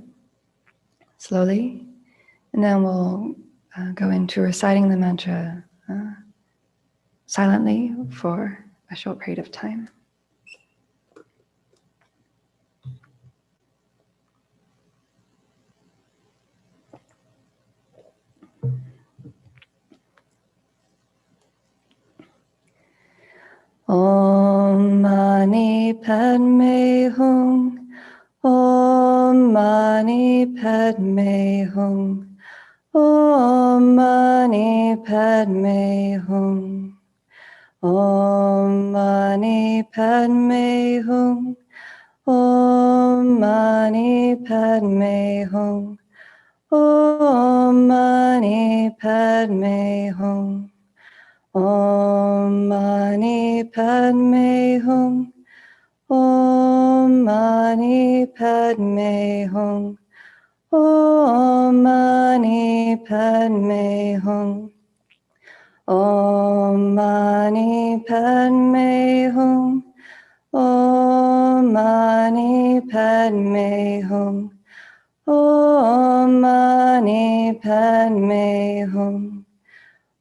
S2: slowly, and then we'll go into reciting the mantra silently for a short period of time. Om Mani Padme Hum, Om Mani Padme Hum, Om Mani Padme Hum, Om Mani Padme Hum, Om Mani Padme Hum, Om Mani Padme Hum, Om Mani Padme Hum, Om Mani Padme Hum, Om Mani Padme Hum, Om Mani Padme Hum, Om Mani Padme Hum, Om Mani Padme Hum,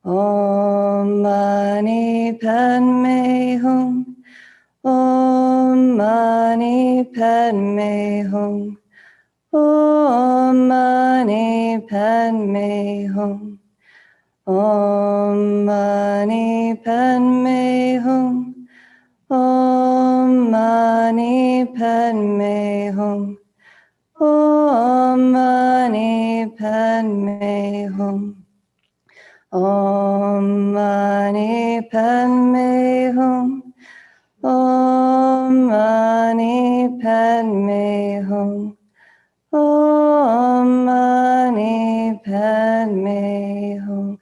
S2: Om Mani Padme Hum. Om Mani Padme Hum. Om Mani Padme Hum. Om Mani Padme Hum. Om Mani Padme Hum. Om Mani Padme Hum. Om Mani Padme Hum. Om Mani Padme Hum. Om Mani Padme Hum. Om Mani Padme Hum.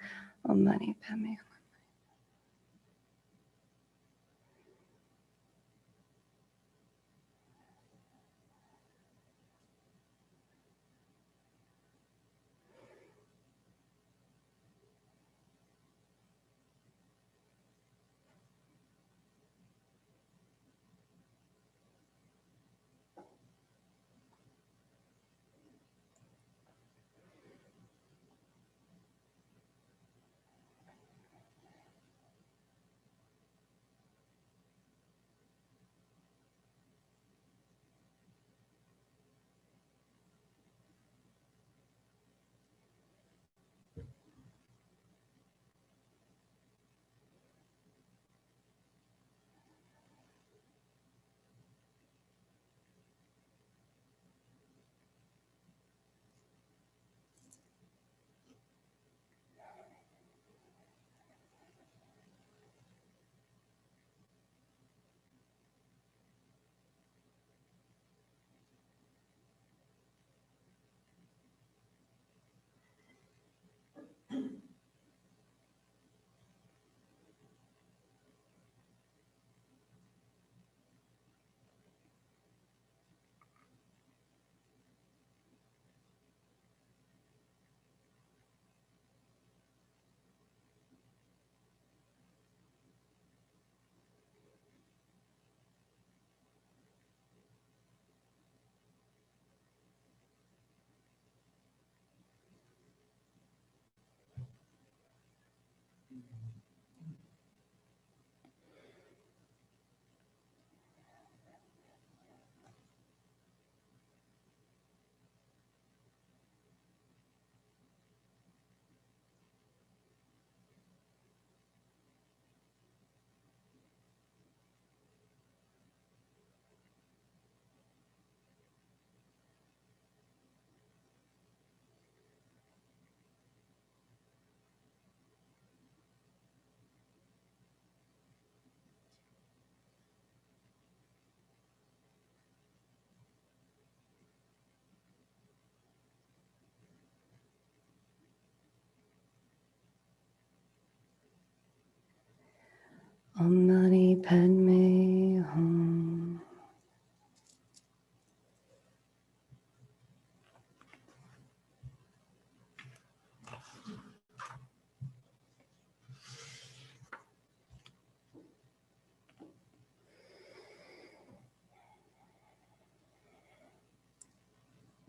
S2: Om Mani Padme Hum.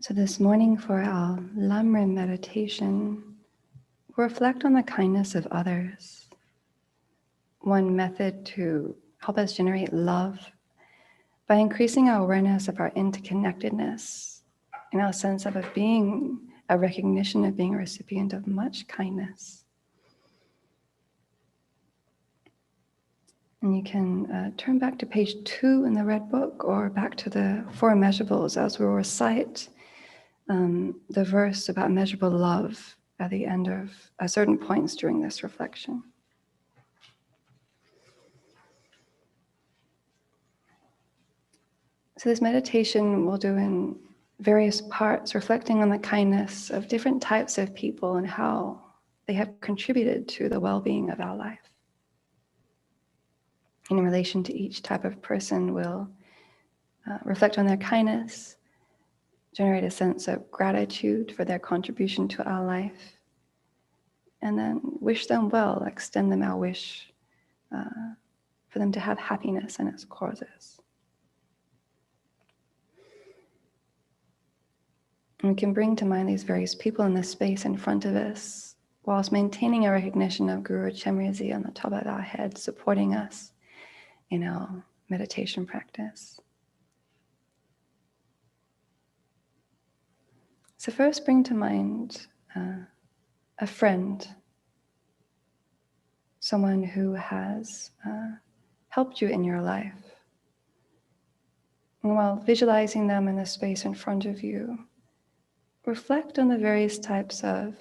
S2: So this morning for our Lamrim meditation, we'll reflect on the kindness of others. One method to help us generate love by increasing our awareness of our interconnectedness and our sense of being a recognition of being a recipient of much kindness. And you can turn back to page 2 in the Red Book or back to the 4 measurables as we'll recite the verse about measurable love at the end of certain points during this reflection. So this meditation we'll do in various parts, reflecting on the kindness of different types of people and how they have contributed to the well-being of our life. In relation to each type of person, we'll reflect on their kindness, generate a sense of gratitude for their contribution to our life, and then wish them well, extend them our wish for them to have happiness and its causes. And we can bring to mind these various people in the space in front of us whilst maintaining a recognition of Guru Chenrezig on the top of our head, supporting us in our meditation practice. So first bring to mind a friend, someone who has helped you in your life. And while visualizing them in the space in front of you, reflect on the various types of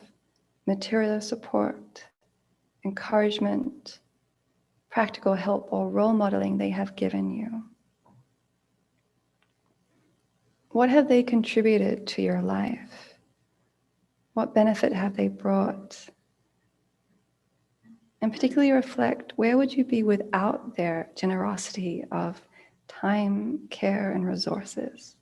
S2: material support, encouragement, practical help, or role modeling they have given you. What have they contributed to your life? What benefit have they brought? And particularly reflect, where would you be without their generosity of time, care, and resources?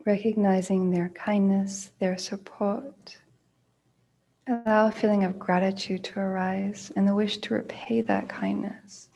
S2: Recognizing their kindness, their support, allow a feeling of gratitude to arise and the wish to repay that kindness.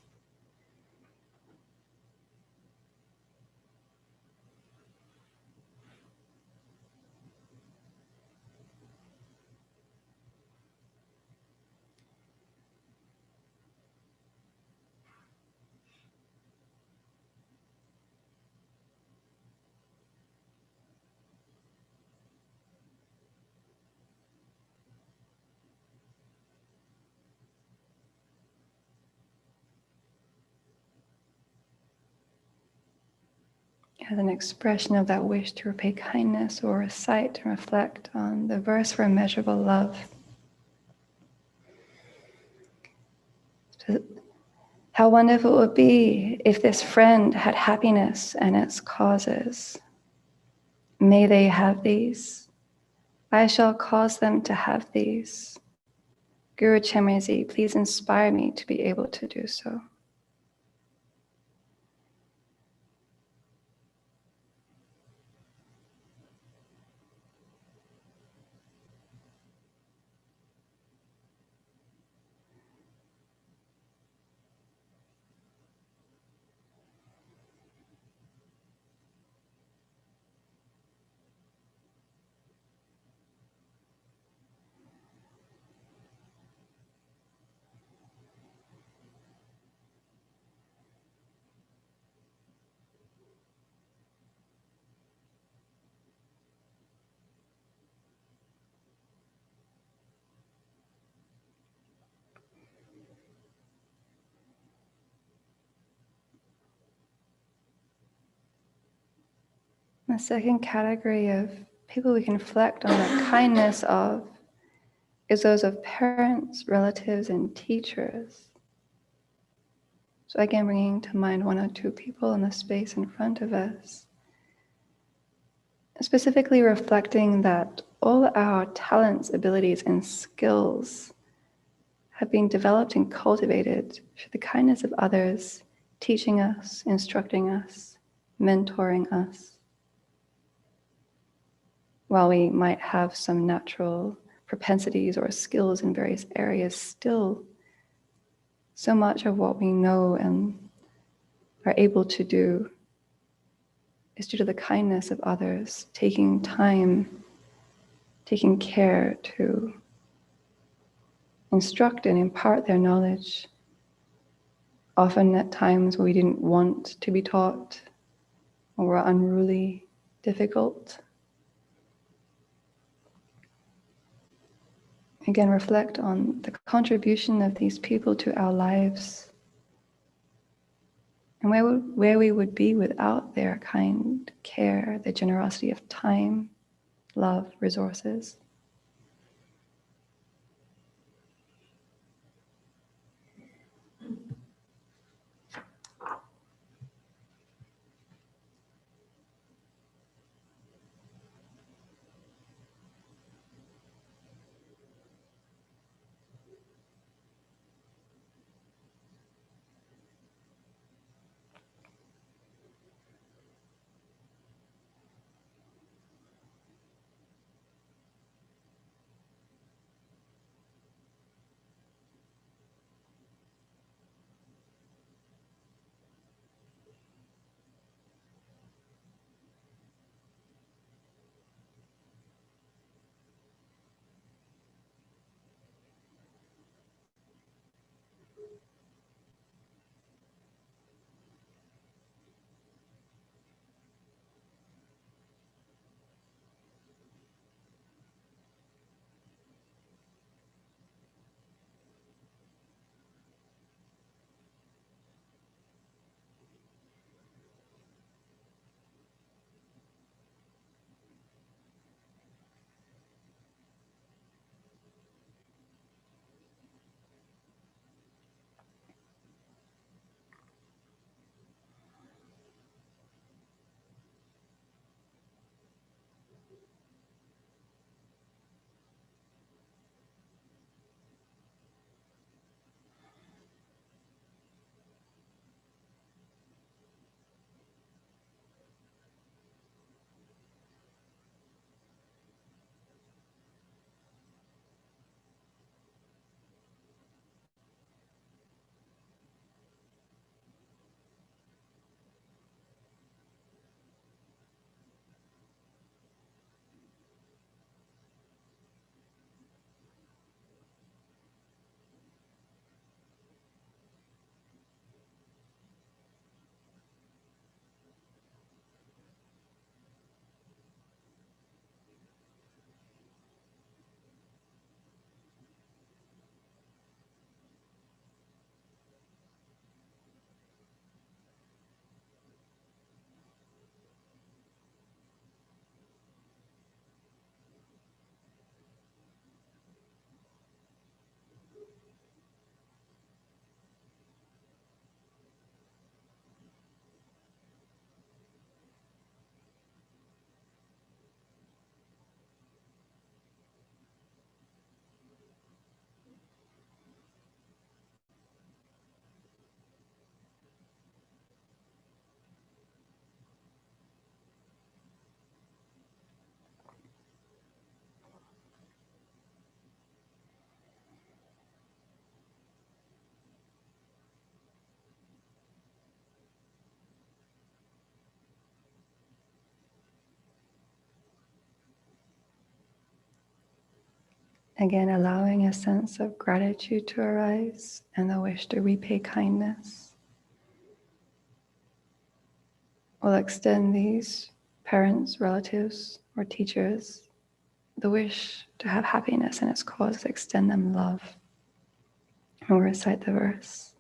S2: As an expression of that wish to repay kindness, or recite and reflect on the verse for immeasurable love. So how wonderful it would be if this friend had happiness and its causes. May they have these. I shall cause them to have these. Guru Chenrezig, please inspire me to be able to do so. The second category of people we can reflect on the kindness of is those of parents, relatives, and teachers. So again, bringing to mind one or two people in the space in front of us. Specifically reflecting that all our talents, abilities, and skills have been developed and cultivated through the kindness of others, teaching us, instructing us, mentoring us. While we might have some natural propensities or skills in various areas, still so much of what we know and are able to do is due to the kindness of others, taking time, taking care to instruct and impart their knowledge, often at times we didn't want to be taught or were unruly, difficult. Again, reflect on the contribution of these people to our lives and where we would be without their kind care, their generosity of time, love, resources. Again, allowing a sense of gratitude to arise and the wish to repay kindness. We'll extend these parents, relatives, or teachers the wish to have happiness in its cause, extend them love. And we'll recite the verse.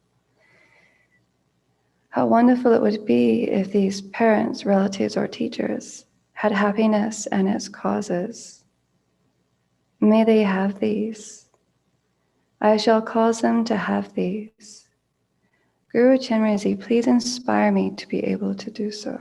S2: How wonderful it would be if these parents, relatives, or teachers had happiness and its causes. May they have these. I shall cause them to have these. Guru Chenrezig, please inspire me to be able to do so.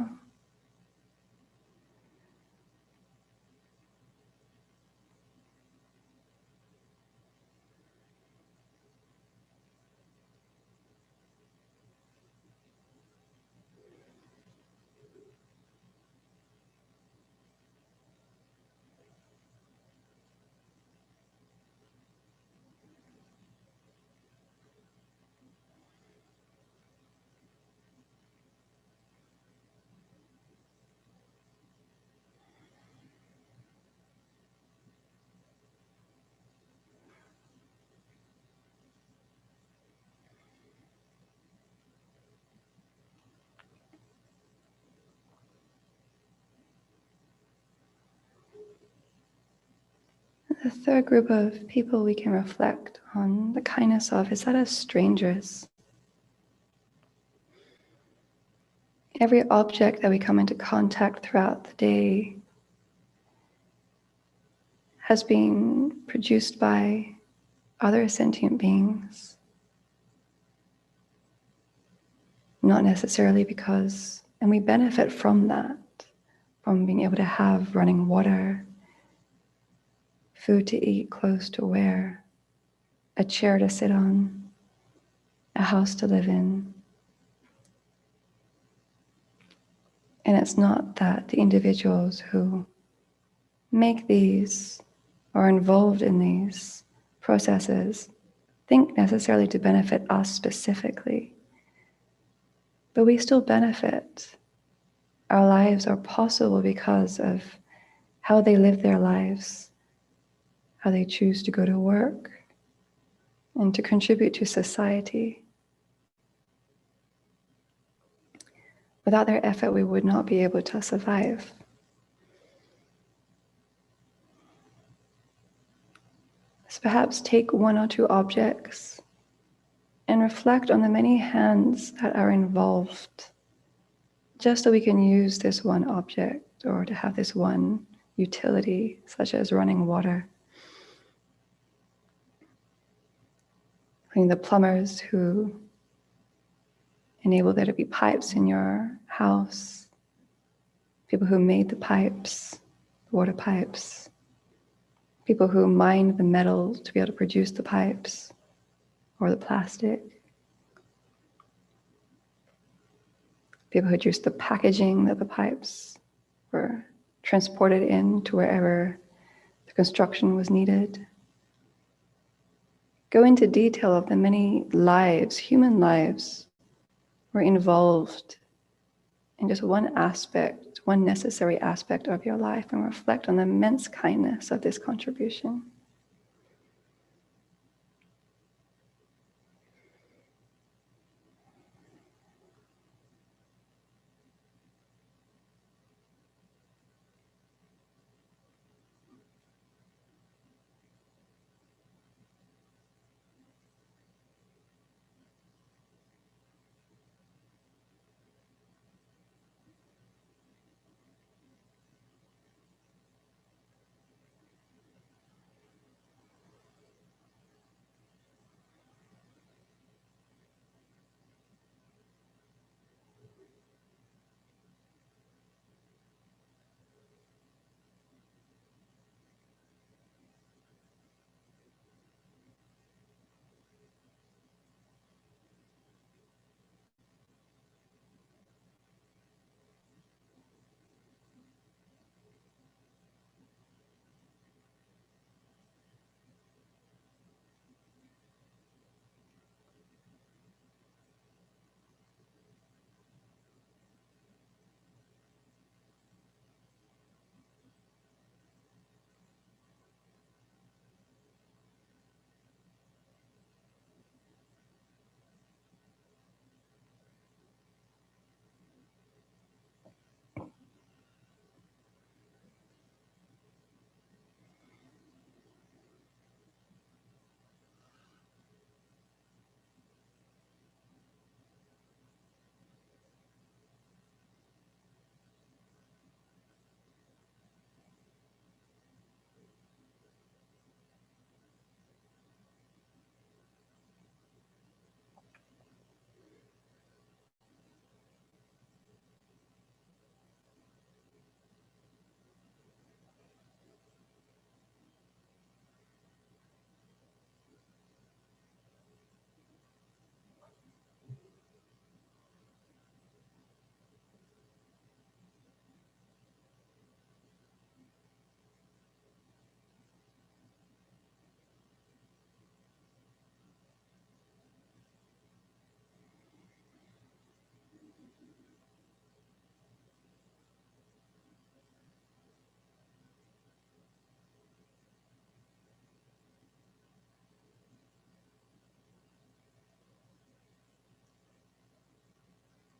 S2: The third group of people we can reflect on the kindness of is that of strangers. Every object that we come into contact throughout the day has been produced by other sentient beings. Not necessarily because, and we benefit from that, from being able to have running water, food to eat, clothes to wear, a chair to sit on, a house to live in. And it's not that the individuals who make these or are involved in these processes think necessarily to benefit us specifically, but we still benefit. Our lives are possible because of how they live their lives, how they choose to go to work, and to contribute to society. Without their effort, we would not be able to survive. So perhaps take one or two objects and reflect on the many hands that are involved, just so we can use this one object or to have this one utility, such as running water. Including the plumbers who enable there to be pipes in your house, people who made the pipes, water pipes, people who mined the metal to be able to produce the pipes or the plastic, people who produced the packaging that the pipes were transported in to wherever the construction was needed. Go into detail of the many lives, human lives, were involved in just one aspect, one necessary aspect of your life, and reflect on the immense kindness of this contribution.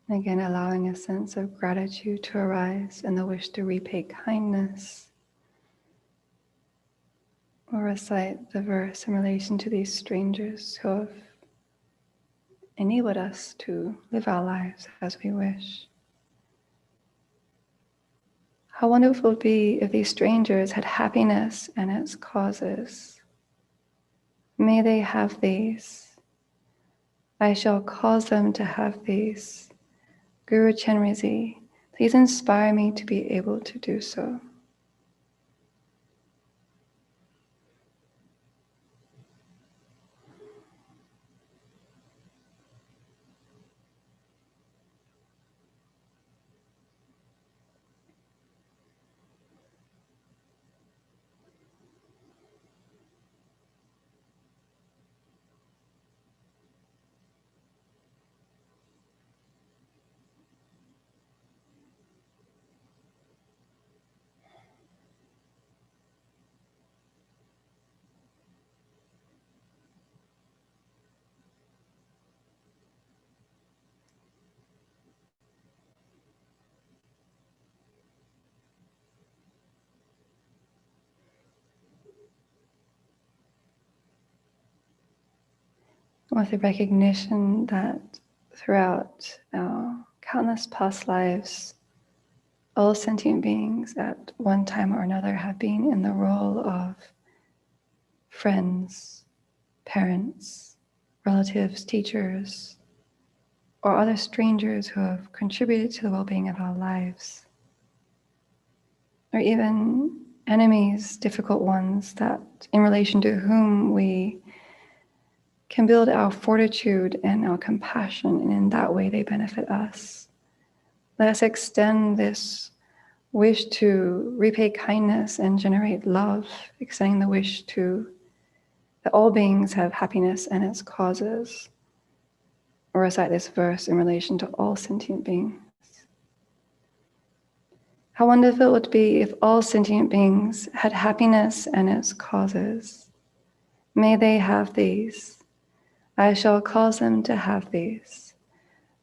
S2: And again, allowing a sense of gratitude to arise and the wish to repay kindness, or recite the verse in relation to these strangers who have enabled us to live our lives as we wish. How wonderful it would be if these strangers had happiness and its causes. May they have these. I shall cause them to have these. Guru Chenrezig, please inspire me to be able to do so. With the recognition that throughout our countless past lives, all sentient beings at one time or another have been in the role of friends, parents, relatives, teachers, or other strangers who have contributed to the well-being of our lives, or even enemies, difficult ones, that in relation to whom we can build our fortitude and our compassion, and in that way they benefit us. Let us extend this wish to repay kindness and generate love, extending the wish to that all beings have happiness and its causes, or recite this verse in relation to all sentient beings. How wonderful it would be if all sentient beings had happiness and its causes. May they have these. I shall cause them to have these.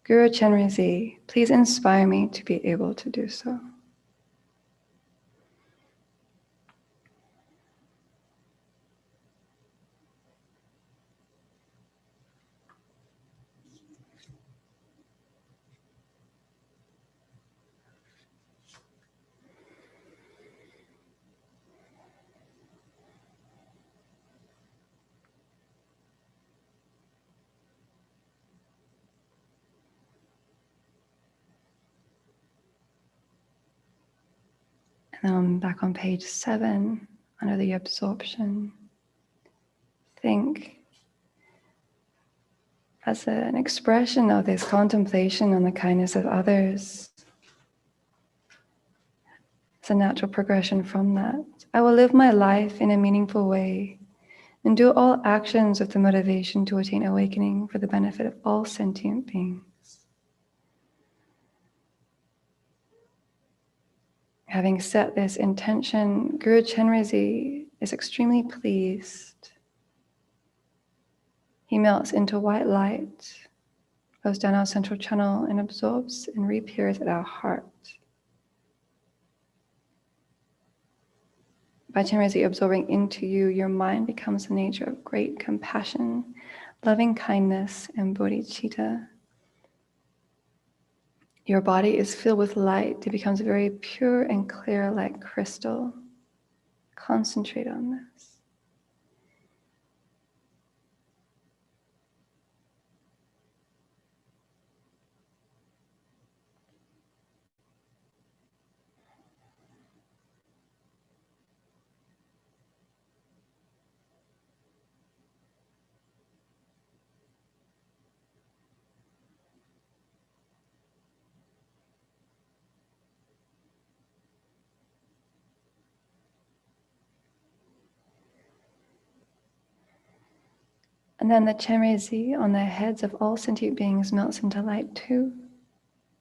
S2: Guru Chenrezig, please inspire me to be able to do so. And then back on page 7, under the absorption, think as an expression of this contemplation on the kindness of others. It's a natural progression from that. I will live my life in a meaningful way and do all actions with the motivation to attain awakening for the benefit of all sentient beings. Having set this intention, Guru Chenrezig is extremely pleased. He melts into white light, goes down our central channel and absorbs and reappears at our heart. By Chenrezig absorbing into you, your mind becomes the nature of great compassion, loving kindness, and bodhicitta. Your body is filled with light. It becomes very pure and clear like crystal. Concentrate on this. And then the Chenrezig on the heads of all sentient beings melts into light too,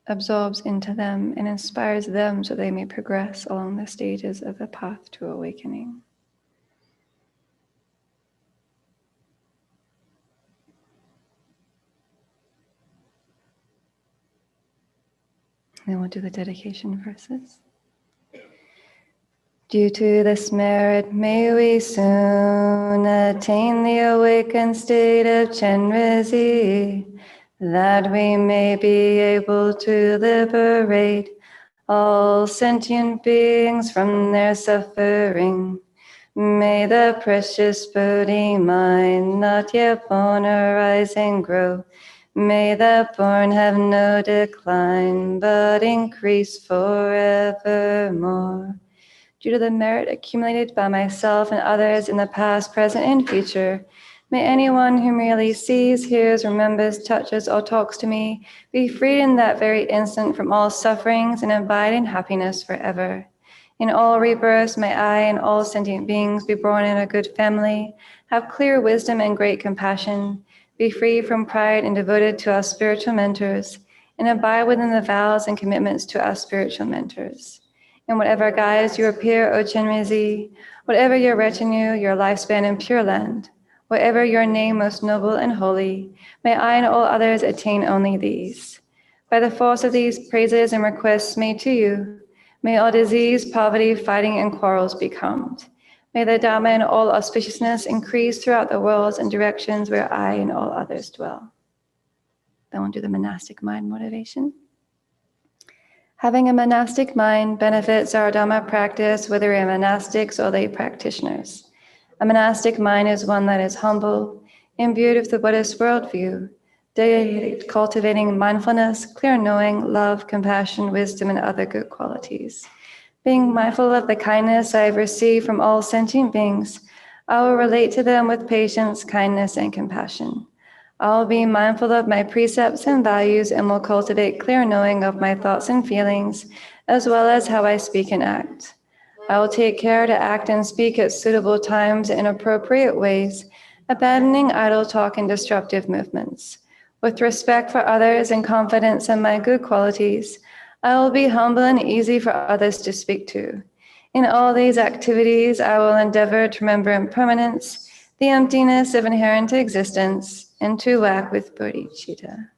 S2: absorbs into them and inspires them so they may progress along the stages of the path to awakening. then we'll do the dedication verses. Due to this merit, may we soon attain the awakened state of Chenrezig, that we may be able to liberate all sentient beings from their suffering. May the precious Bodhi mind not yet born arise and grow. May the born have no decline, but increase forevermore. Due to the merit accumulated by myself and others in the past, present, and future, may anyone who merely sees, hears, remembers, touches, or talks to me be freed in that very instant from all sufferings and abide in happiness forever. In all rebirths, may I and all sentient beings be born in a good family, have clear wisdom and great compassion, be free from pride and devoted to our spiritual mentors, and abide within the vows and commitments to our spiritual mentors. In whatever guise you appear, O Chenrezig, whatever your retinue, your lifespan in Pure Land, whatever your name most noble and holy, may I and all others attain only these. By the force of these praises and requests made to you, may all disease, poverty, fighting, and quarrels be calmed. May the Dharma and all auspiciousness increase throughout the worlds and directions where I and all others dwell. Then we'll do the monastic mind motivation. Having a monastic mind benefits our Dharma practice, whether we're monastics or lay practitioners. A monastic mind is one that is humble, imbued with the Buddhist worldview, cultivating mindfulness, clear knowing, love, compassion, wisdom, and other good qualities. Being mindful of the kindness I have received from all sentient beings, I will relate to them with patience, kindness, and compassion. I will be mindful of my precepts and values and will cultivate clear knowing of my thoughts and feelings, as well as how I speak and act. I will take care to act and speak at suitable times in appropriate ways, abandoning idle talk and disruptive movements. With respect for others and confidence in my good qualities, I will be humble and easy for others to speak to. In all these activities, I will endeavor to remember impermanence, the emptiness of inherent existence, and to act with bodhicitta.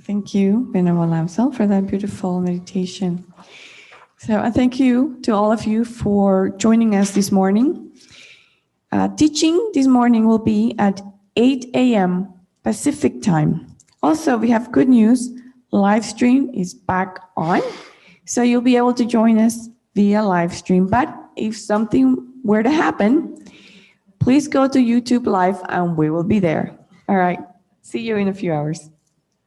S1: Thank you, Venerable Lamsel, for that beautiful meditation. So I thank you to all of you for joining us this morning. Teaching this morning will be at 8 a.m. Pacific time. Also, we have good news. Live stream is back on, so you'll be able to join us via live stream. But if something were to happen, please go to YouTube Live and we will be there. All right. See you in a few hours.